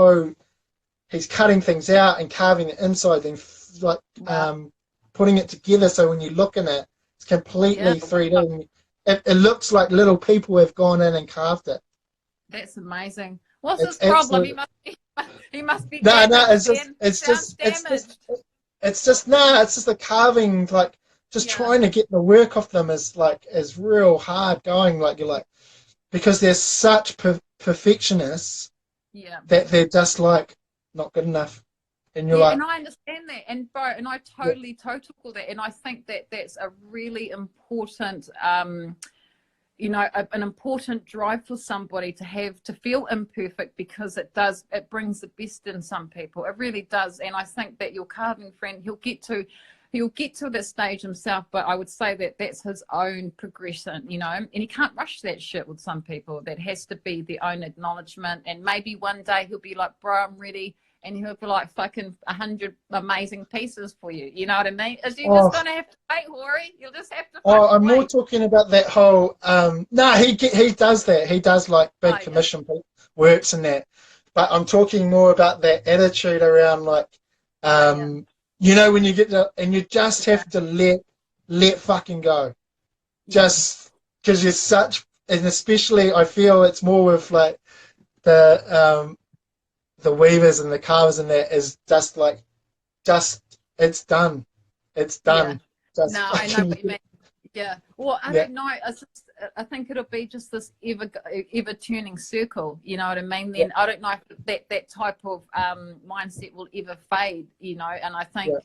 he's cutting things out and carving the inside, then like Wow. putting it together so when you look in it, it's Yeah. completely 3D. It looks like little people have gone in and carved it. That's amazing. What's his It's problem? absolutely He must be no. damaged, It's just man. He sounds damaged. it's just no. It's just the carving, like just Yeah, trying to get the work off them is real hard going. Like you're like because they're such perfectionists yeah. that they're just like not good enough, and you're Yeah, like and I understand that, and bro, and I yeah, totally call that, and I think that that's a really important, you know, an important drive for somebody to have to feel imperfect because it brings the best in some people. It really does, and I think that your carving friend, he'll get to that stage himself, but I would say that that's his own progression, you know, and he can't rush that shit with some people. That has to be their own acknowledgement, and maybe one day he'll be like, bro, I'm ready. And he'll be like fucking 100 amazing pieces for you. You know what I mean? Is you just oh gonna have to wait, Hori? You'll just have to oh. fucking I'm more wait. talking about that whole no. He does that. He does like Oh big yeah, commission works and that, but I'm talking more about that attitude around like yeah, when you get to, and you just yeah, have to let fucking go. yeah, Just because you're such, and especially I feel it's more with like the the weavers and the carvers and that is just like just it's done, it's yeah. done. Just No, I know fucking what you mean. Yeah. Well, I yeah, don't know. I think it'll be just this ever turning circle. You know what I mean? yeah, Then I don't know if that type of mindset will ever fade. You know, and I think, yeah.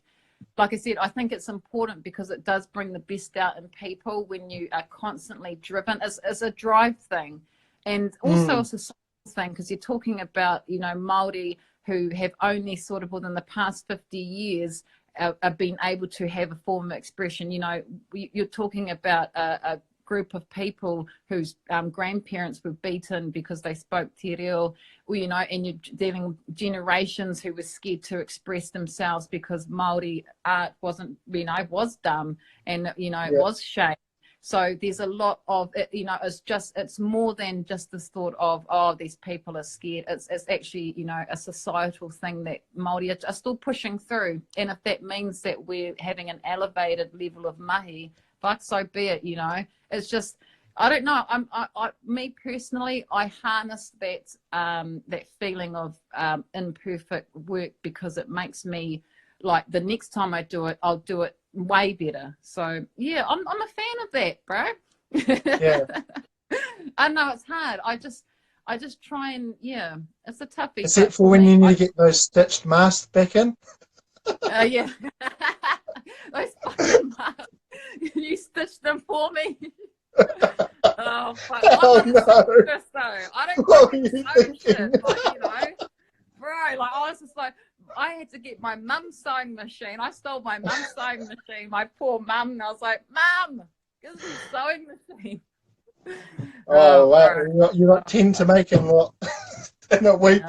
like I said, I think it's important because it does bring the best out in people when you are constantly driven. It's a drive thing, and also Mm, it's a social thing because you're talking about, you know, Māori who have only sort of within the past 50 years been able to have a form of expression. You know, you're talking about a group of people whose grandparents were beaten because they spoke te reo, or, you know, and you're dealing with generations who were scared to express themselves because Māori art wasn't, you know, was dumb, and, you know, it Yeah. was shame. So there's a lot of it, you know, it's more than just this thought of, oh, these people are scared. It's actually, you know, a societal thing that Māori are still pushing through. And if that means that we're having an elevated level of mahi, fuck, so be it, you know. It's just, I don't know. Me personally, I harness that that feeling of imperfect work because it makes me, like, the next time I do it, I'll do it way better. So yeah, I'm a fan of that, bro. Yeah. I know it's hard. I just try and, yeah, it's a toughie. Except for when you need to get those stitched masks back in. Yeah. Those fucking masks. You stitched them for me. Oh fuck. Oh, I'm no. though. I don't What fucking were you sew thinking? shit, like, you know. Bro, like, I was just like, I had to get my mum's sewing machine. I stole my mum's sewing machine, my poor mum, and I was like, Mum, give me a sewing machine. Oh, wow. Bro. You got 10 to make in what? In a week?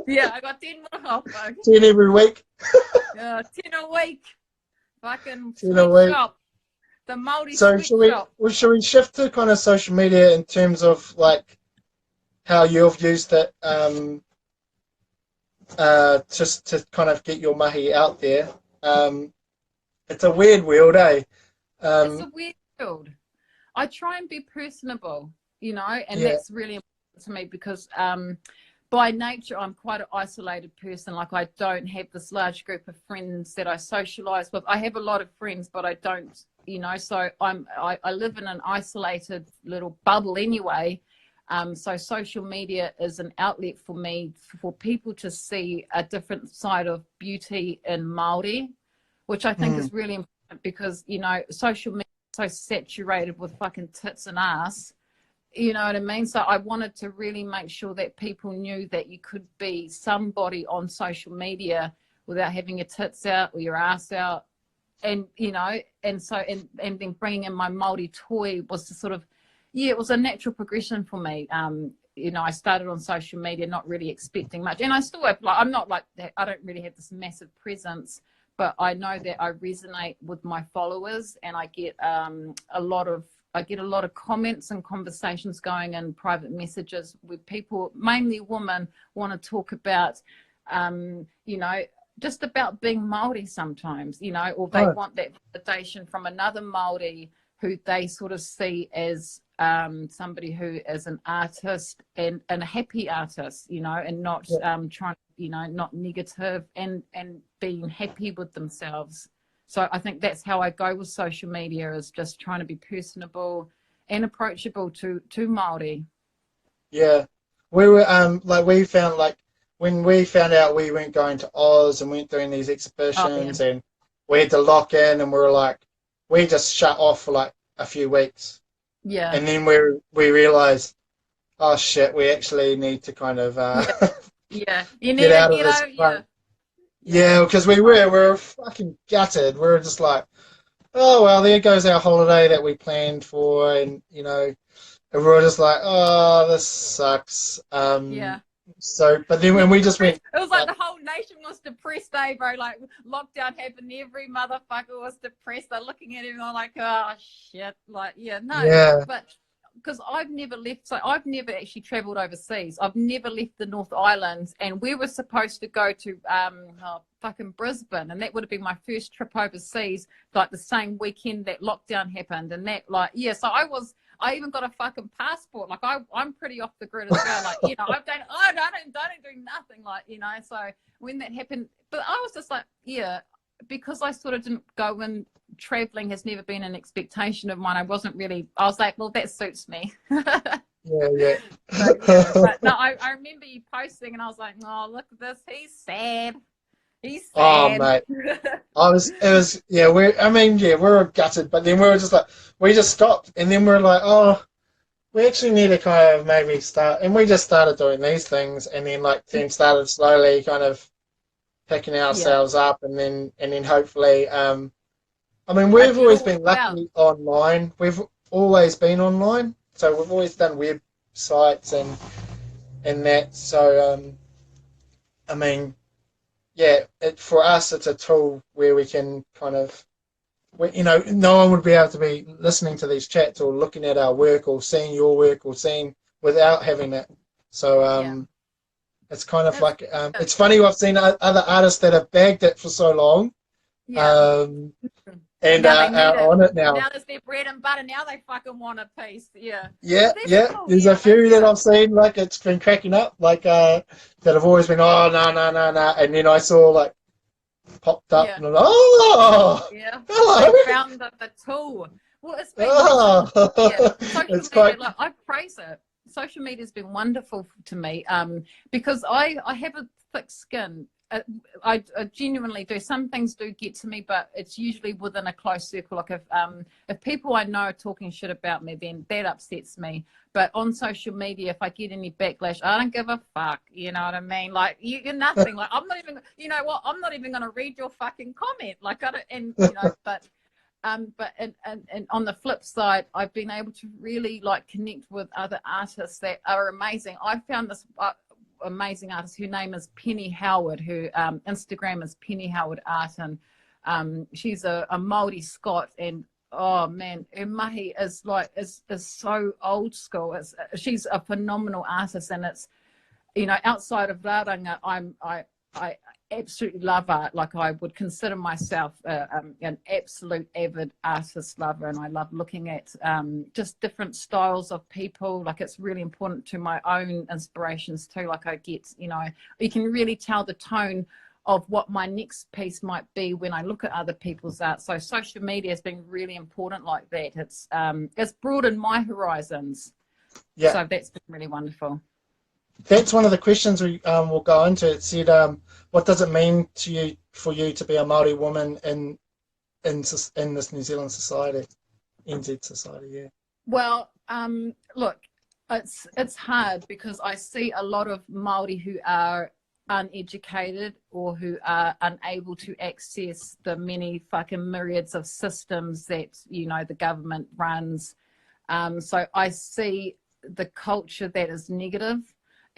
Yeah, I got 10 more. Oh, fuck. 10 every week? 10 a week. Fucking 10 a week. sweatshop. The Māori So sweatshop. should we shift to kind of social media in terms of like how you've used it just to kind of get your mahi out there? It's a weird world, eh? It's a weird world. I try and be personable, you know, and Yeah. that's really important to me because by nature I'm quite an isolated person. Like, I don't have this large group of friends that I socialize with. I have a lot of friends, but I don't, you know, so I live in an isolated little bubble anyway. So social media is an outlet for me, for people to see a different side of beauty in Māori, which I think is really important because, you know, social media is so saturated with fucking tits and ass. You know what I mean? So I wanted to really make sure that people knew that you could be somebody on social media without having your tits out or your ass out. And, you know, and so, and then bringing in my Māori toy was to sort of, yeah, it was a natural progression for me. You know, I started on social media not really expecting much. And I still have, like, I'm not like that. I don't really have this massive presence, but I know that I resonate with my followers, and I get a lot of comments and conversations going in private messages with people, mainly women, want to talk about, you know, just about being Māori sometimes, you know, or they want that validation from another Māori who they sort of see as somebody who is an artist and a happy artist, you know, and not trying, you know, not negative, and being happy with themselves. So I think that's how I go with social media, is just trying to be personable and approachable to Māori. Yeah. We were like, we found, like, when we found out we weren't going to Oz and weren't doing these exhibitions, and we had to lock in, and we were like, we just shut off for like a few weeks. Yeah. And then we realized, oh shit, we actually need to kind of you need get out to of this. Yeah, because we were fucking gutted. We were just like, oh well, there goes our holiday that we planned for, and you know, and we were just like, oh, this sucks. So, but then when we just went, it was like the whole nation was depressed, eh, bro? Like, lockdown happened, every motherfucker was depressed. They're looking at everyone like, oh shit, like, but because I've never left, so I've never actually travelled overseas. I've never left the North Island, and we were supposed to go to fucking Brisbane, and that would have been my first trip overseas, like the same weekend that lockdown happened, and that, like, so I even got a fucking passport. Like, I'm pretty off the grid as well. Like, you know, I don't do nothing. Like, you know, so when that happened, but I was just like, because I sort of didn't go in, traveling has never been an expectation of mine. I was like, well, that suits me. yeah. But no, I remember you posting, and I was like, oh, look at this. He's sad. He's sad. Oh, mate. We were gutted, but then we were just like, we just stopped, and then we were like, oh, we actually need to kind of maybe start, and we just started doing these things, and then started slowly kind of picking ourselves up, and then hopefully, we've always been lucky online. always been online. So we've always done websites and that. So I mean, yeah, for us, it's a tool where we can kind of, you know, no one would be able to be listening to these chats or looking at our work or seeing your work or seeing without having it. So Yeah, it's kind of that's like, it's funny, I've seen other artists that have bagged it for so long, yeah. um, And and now they need are it. on it now. Now that's their bread and butter. Now they fucking want a piece. Yeah. Yeah, Well, that's yeah. cool. There's a Yeah, few that yeah, I've seen, like it's been cracking up, like that have always been, oh no, no, no, no, and then I saw like popped up yeah, and I'm like, oh, yeah. They hello, found the tool. Well, it's been like oh, social it's media. quite, Like I praise it. Social media's been wonderful to me. Because I have a thick skin. I genuinely do. Some things do get to me, but it's usually within a close circle. Like if people I know are talking shit about me, then that upsets me. But on social media, if I get any backlash, I don't give a fuck. You know what I mean? Like you're nothing. Like I'm not even. You know what? I'm not even going to read your fucking comment. Like I don't. And you know, but and on the flip side, I've been able to really like connect with other artists that are amazing. I found this amazing artist. Her name is Penny Howard. Her Instagram is Penny Howard Art, and she's a Māori Scot. And oh man, her mahi is like is so old school. She's a phenomenal artist, and it's, you know, outside of Raranga, I absolutely love art. Like I would consider myself an absolute avid artist lover, and I love looking at just different styles of people. Like it's really important to my own inspirations too. Like I get, you know, you can really tell the tone of what my next piece might be when I look at other people's art. So social media has been really important like that. It's broadened my horizons. yeah. So that's been really wonderful. That's one of the questions we will go into. It said, what does it mean to you for you to be a Māori woman in this New Zealand society, NZ society? Yeah. Well, look, it's hard because I see a lot of Māori who are uneducated or who are unable to access the many fucking myriads of systems that, you know, the government runs. So I see the culture that is negative,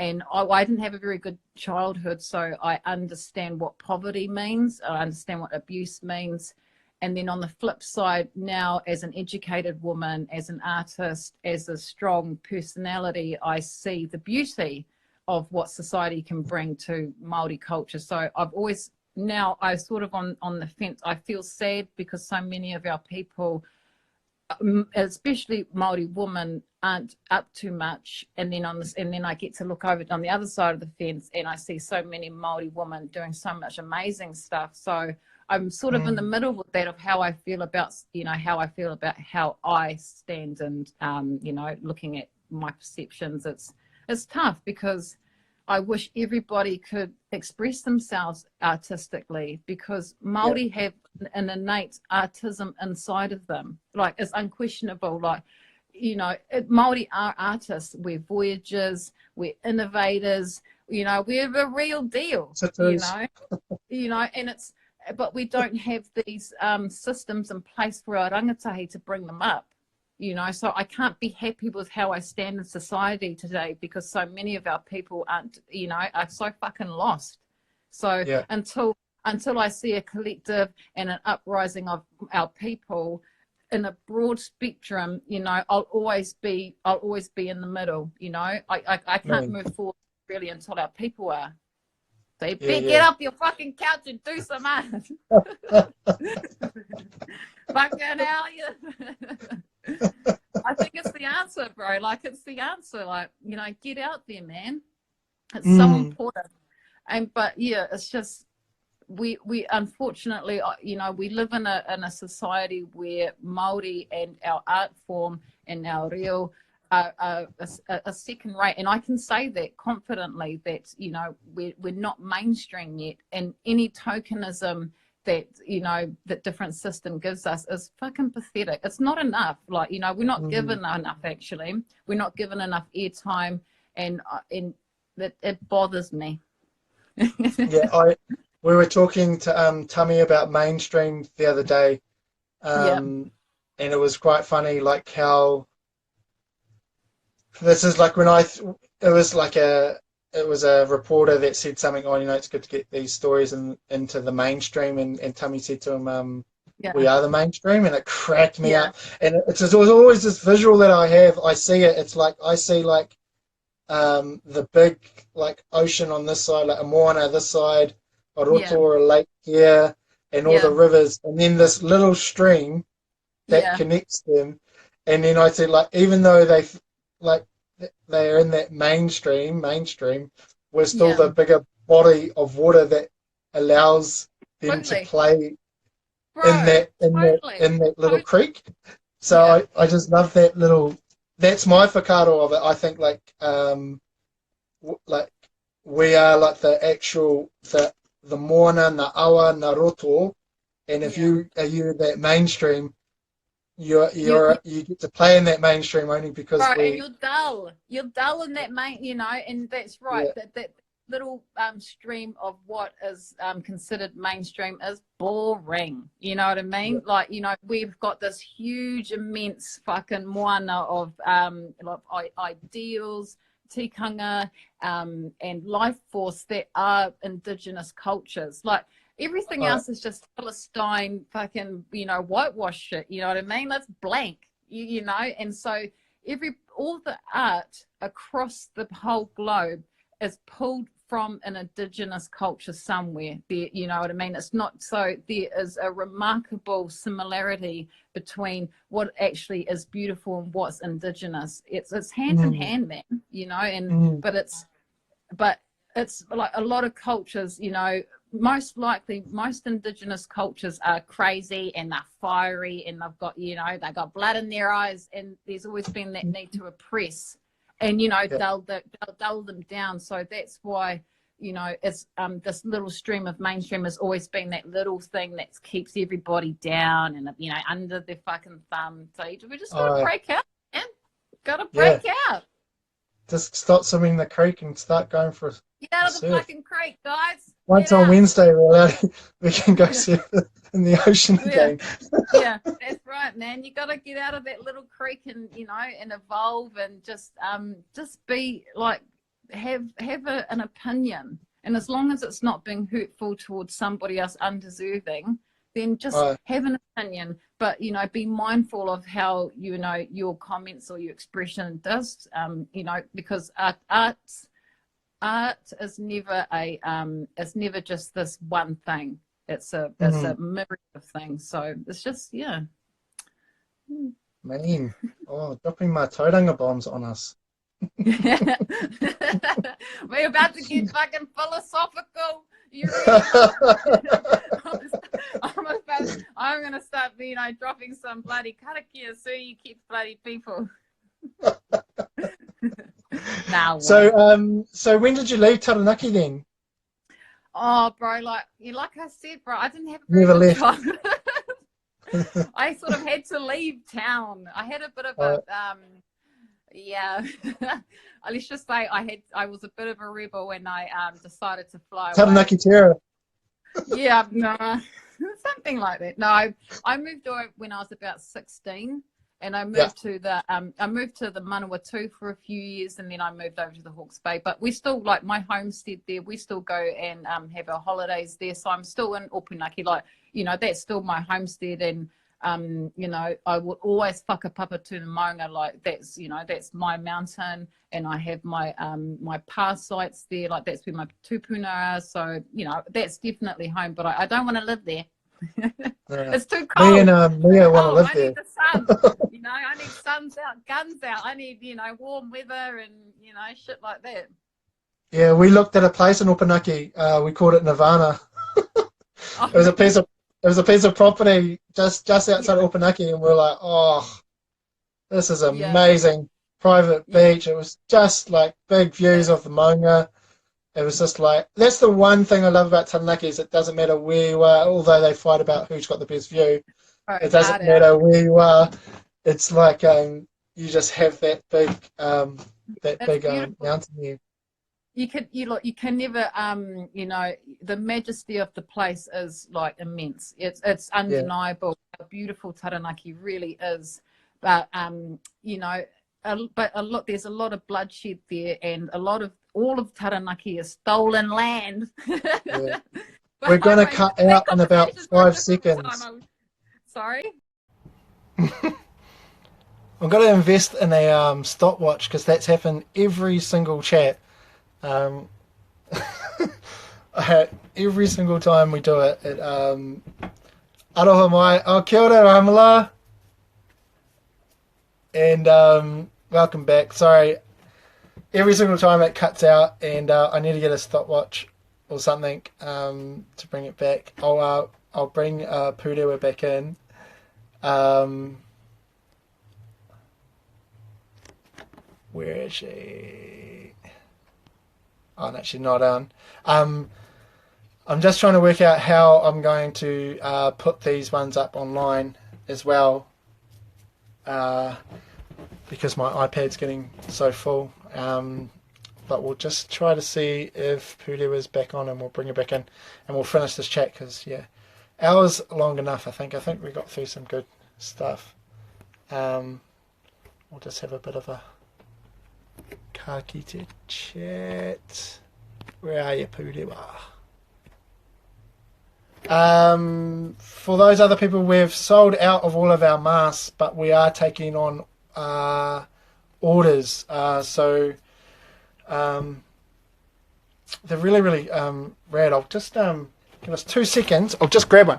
and I didn't have a very good childhood, so I understand what poverty means. I understand what abuse means. And then on the flip side, now as an educated woman, as an artist, as a strong personality, I see the beauty of what society can bring to Māori culture. So I've always, now I sort of on the fence. I feel sad because so many of our people, especially Māori women, aren't up to much. And then on this, and then I get to look over on the other side of the fence, and I see so many Māori women doing so much amazing stuff. So I'm sort of in the middle with that, of how I feel about, you know, how I feel about how I stand, and you know, looking at my perceptions. It's tough because I wish everybody could express themselves artistically, because Yeah. Māori have an innate artism inside of them. Like it's unquestionable. Like, you know, Māori are artists. We're voyagers. We're innovators. You know, we're the real deal. So it You is. know, you know, and it's, but we don't have these systems in place for our rangatahi to bring them up. You know, so I can't be happy with how I stand in society today, because so many of our people aren't, you know, are so fucking lost. So Yeah. until I see a collective and an uprising of our people in a broad spectrum, you know, I'll always be in the middle. You know, I can't Man. move forward really until our people are. So you Yeah. better get Yeah. off your fucking couch and do some art. Fucking hell, yeah. I think it's the answer, bro. Like it's the answer. Like, you know, get out there, man. It's so important. And but yeah, it's just we unfortunately, you know, we live in a society where Maori and our art form and our reo are a second rate. And I can say that confidently, that, you know, we're not mainstream yet, and any tokenism that, you know, that different system gives us is fucking pathetic. It's not enough. Like, you know, we're not given enough. Actually, we're not given enough airtime, and that it bothers me. Yeah. We were talking to Tummy about mainstream the other day, Yeah. and it was quite funny, like how this is like when it was like it was a reporter that said something on, it's good to get these stories into the mainstream, and Tummy said to him, we Yeah. are the mainstream, and it cracked me Yeah. up. And it was always this visual that I have. I see it. It's like I see like the big like ocean on this side, like a Moana this side, a roto Yeah. or a lake here, and all the Yeah. rivers, and then this little stream that Yeah. connects them. And then I said, like, even though like they are in that mainstream, we're still Yeah. the bigger body of water that allows them to Totally. play in Bro, totally. that little Totally. creek. So Yeah. I just love that little. That's my whakaaro of it. I think like we are like the actual the Moana, na awa, na roto, and if Yeah. you that mainstream, You you get to play in that mainstream only because bro, and we. you're dull. You're dull in that main, and that's right. Yeah. That little stream of what is considered mainstream is boring. You know what I Yeah. mean? Like, we've got this huge, immense fucking moana of ideals, tikanga, and life force that are indigenous cultures. Like, everything Right. else is just Philistine fucking, whitewash shit. You know what I mean? That's blank. And so all the art across the whole globe is pulled from an indigenous culture somewhere there. You know what I mean? It's not, so there is a remarkable similarity between what actually is beautiful and what's indigenous. It's hand in Mm, hand, man. And mm, but it's like a lot of cultures, most likely most indigenous cultures are crazy and they're fiery and they got blood in their eyes, and there's always been that need to oppress and yeah. they'll dull them down. So that's why it's this little stream of mainstream has always been that little thing that keeps everybody down and under their fucking thumb. So we just gotta Oh, break out, man. Gotta yeah. break out. Just stop swimming in the creek and start going for Get a out of the surf. fucking creek, guys. Get Once on out. Wednesday, we can go surf in the ocean Yeah. again. Yeah, that's right, man. You got to get out of that little creek and and evolve and just be like have an opinion. And as long as it's not being hurtful towards somebody else undeserving, then just Right. have an opinion. But be mindful of how your comments or your expression does. Because art is never it's never just this one thing. It's a Mm, myriad of things. So it's just man. Oh, dropping my tauranga bombs on us. We're about to get fucking philosophical. You ready? I'm gonna start dropping some bloody karakia so you keep bloody people. Now So when did you leave Taranaki then? oh, bro, like I said, bro, I didn't have a very Never good left. childhood. I sort of had to leave town. I had a bit of Uh, a yeah. Let's just say I was a bit of a rebel when I decided to fly away. Taranaki Terra. Yeah, no, something like that. No, I moved away when I was about 16, and I Yeah. moved to the Manawatu for a few years, and then I moved over to the Hawke's Bay. But we still, like, my homestead there. We still go and have our holidays there. So I'm still in Opunaki, like, that's still my homestead, and I would always whakapapa to the maunga, like that's my mountain, and I have my my pa sites there, like that's where my tupuna are. So that's definitely home, but I don't want to live there. It's too Me cold. and Too Mia want to cold. live I there. need the sun. I need suns out, guns out. I need warm weather and shit like that. Yeah, we looked at a place in Opunaki. We called it Nirvana. Oh, It was a piece of property just outside yeah, Opunaki, and we are like, oh, this is yeah, amazing. Private yeah, beach. It was just like big views yeah. of the Maunga. It was just like, that's the one thing I love about Taranaki is it doesn't matter where you are, although they fight about who's got the best view. Oh, It hard doesn't out. matter where you are. It's like you just have that big It's beautiful. mountain view. you can never you know, the majesty of the place is like immense. It's undeniable how beautiful Taranaki really is. But you know, there's a lot of bloodshed there, and all of Taranaki is stolen land. Yeah. We're going to cut out in about 5 seconds. Sorry? I'm going to invest in a stopwatch because that's happened every single chat. Every single time we do it, aroha mai, kia ora, Ramala. And welcome back. Sorry, every single time it cuts out, and I need to get a stopwatch or something to bring it back. I'll bring Purewa back in. Where is she? Oh no, she's not on. I'm just trying to work out how I'm going to put these ones up online as well, because my iPad's getting so full. But we'll just try to see if Purewa's back on, and we'll bring her back in, and we'll finish this chat because hours long enough. I think we got through some good stuff. We'll just have a bit of a ka kite chat. Where are you, Purewa? For those other people, we've sold out of all of our masks, but we are taking on orders. So they're really, really rad. I'll just give us 2 seconds. I'll just grab one.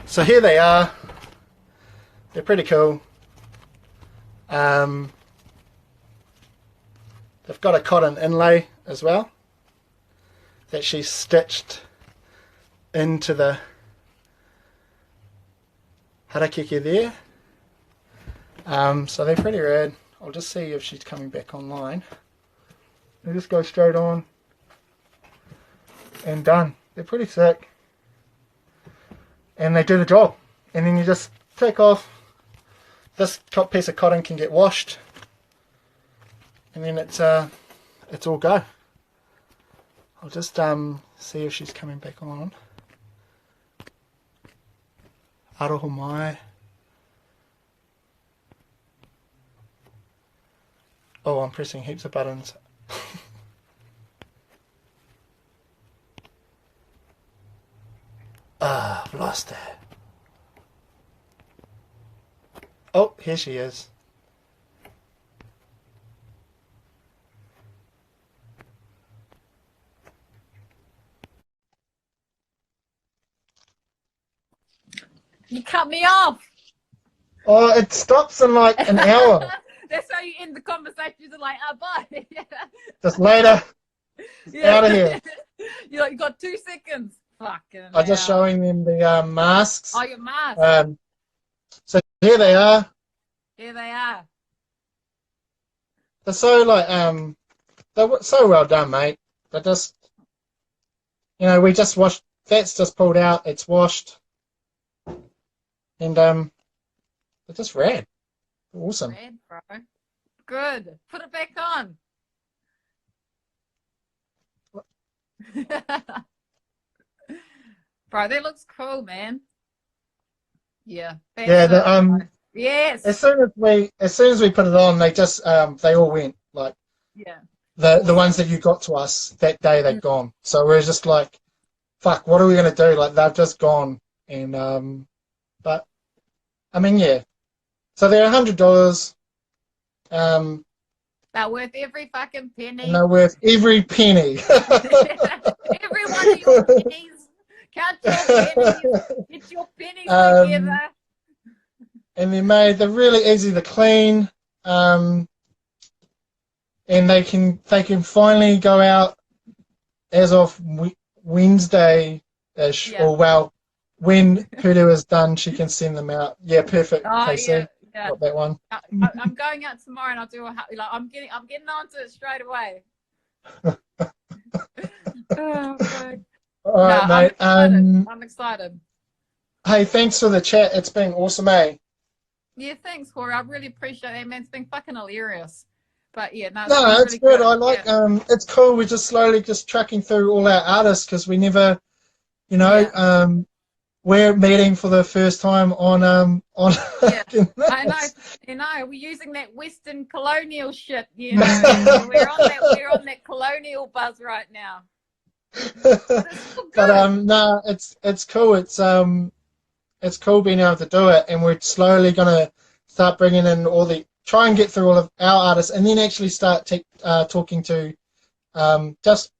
So here they are. They're pretty cool. They've got a cotton inlay as well that she's stitched into the harakeke there. So they're pretty rad. I'll just see if she's coming back online. They just go straight on and done. They're pretty sick. And they do the job. And then you just take off. This top piece of cotton can get washed, and then it's all go. I'll just see if she's coming back on. Aroha mai. Oh, I'm pressing heaps of buttons. I've lost her. Oh, here she is. You cut me off. Oh, it stops in like an hour. That's how you end the conversation. You're like, bye. Just later. Out of here. You're like, you got 2 seconds. Fucking I'm just showing them the masks. Oh, your mask. So here they are. Here they are. They're so they're so well done, mate. They're just, we just washed. That's just pulled out. It's washed, and they're just rad. Awesome. Rad, bro. Good. Put it back on. Bro, that looks cool, man. Yeah. Yeah. Yes. As soon as we put it on, they just they all went like. Yeah. The ones that you got to us that day, they're gone. So we're just like, fuck, what are we gonna do? Like they've just gone, and but I mean, yeah. So they're $100. They're worth every fucking penny. And they're worth every penny. Every one of your pennies. Count your pennies. Get your pennies together. And they're really easy to clean. And they can finally go out as of Wednesday-ish, or when Purewa is done, she can send them out. Yeah, perfect. KC. Yeah. Got that one. I'm going out tomorrow, and I'll do I'm getting onto it straight away. Oh, fuck. All No, right, I'm mate. excited. I'm excited. Hey, thanks for the chat. It's been awesome, eh? Yeah, thanks, Corey. I really appreciate that, man. It's been fucking hilarious. But yeah, no, it's No, been it's really good. good. I Yeah, like. It's cool. We're just slowly just tracking through all our artists because we never, you know, yeah, we're meeting for the first time on yeah. I know. this. You know, we're using that Western colonial shit. You know, we're on that. We're on that colonial buzz right now. But it's all But good. no, it's cool. It's cool being able to do it, and we're slowly gonna start bringing in try and get through all of our artists, and then actually start talking to just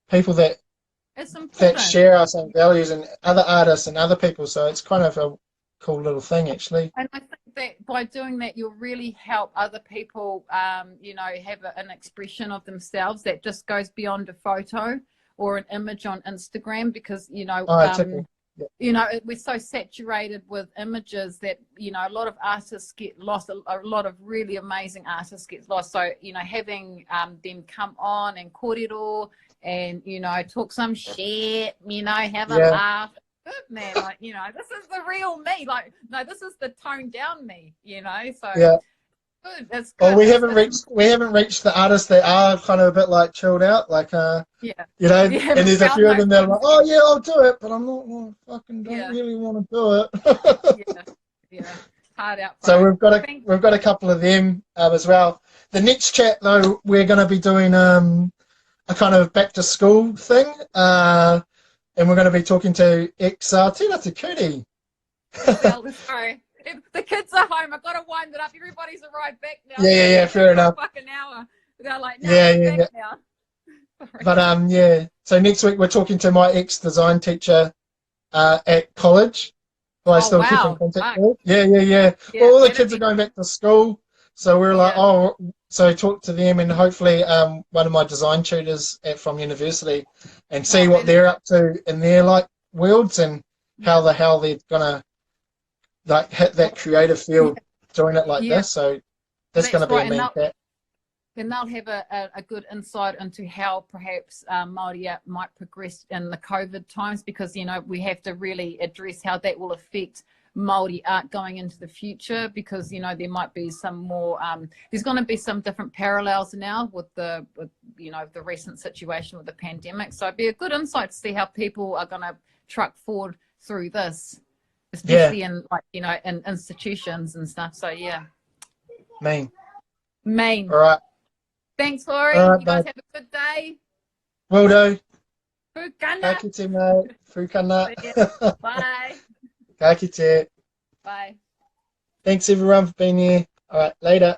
people It's that important. share our same values and other artists and other people. So it's kind of a cool little thing, actually. And I think that by doing that, you'll really help other people, have an expression of themselves that just goes beyond a photo or an image on Instagram because, Oh, totally. we're so saturated with images that, a lot of artists get lost. A lot of really amazing artists get lost. So, having them come on and korero and, talk some shit, have a Yeah. laugh. Good, man. Like, this is the real me. Like, no, this is the toned down me, so Yeah. good. It's Well, good. we haven't reached the artists that are kind of a bit like chilled out, like Yeah. and You haven't there's a found few of those them that are ones like, oh yet. yeah, I'll do it, but I'm not fucking don't Yeah. really want to do it. Yeah. Yeah. Hard out, So bro. Thank we've got a couple of them as well. The next chat though, we're going to be doing a kind of back to school thing, and we're going to be talking to ex Tina Te Kuti. Well, sorry. If the kids are home, I've got to wind it up. Everybody's arrived back now. Yeah, They've been fair for a enough. fucking hour. They're like, no, Yeah, we're yeah, back yeah. now. Sorry. But yeah. So next week we're talking to my ex design teacher at college, who I Oh, still keep in wow. contact Fuck. with. Yeah. Yeah, Well, all the that'd kids are be, going back to school, so we're like, yeah. oh, so talk to them and hopefully one of my design tutors from university, and see Oh, what that'd they're be, up to in their like worlds and how yeah. the hell they're gonna like hit that creative Yeah. field doing it like Yeah. this. So that's That's gonna be a right. And mean cat. then they'll have a good insight into how perhaps Māori art might progress in the COVID times because, we have to really address how that will affect Māori art going into the future because, there might be some more, there's going to be some different parallels now with the recent situation with the pandemic. So it'd be a good insight to see how people are going to truck forward through this, Yeah, especially in in institutions and stuff. So yeah, mean. main. All right, Thanks, all Lori. right, You guys mate. have a good day. Will do. Ka Pukana. kite, mate. Fukana. See ya. Bye. Ka kite. Bye. Thanks everyone for being here. All right, later.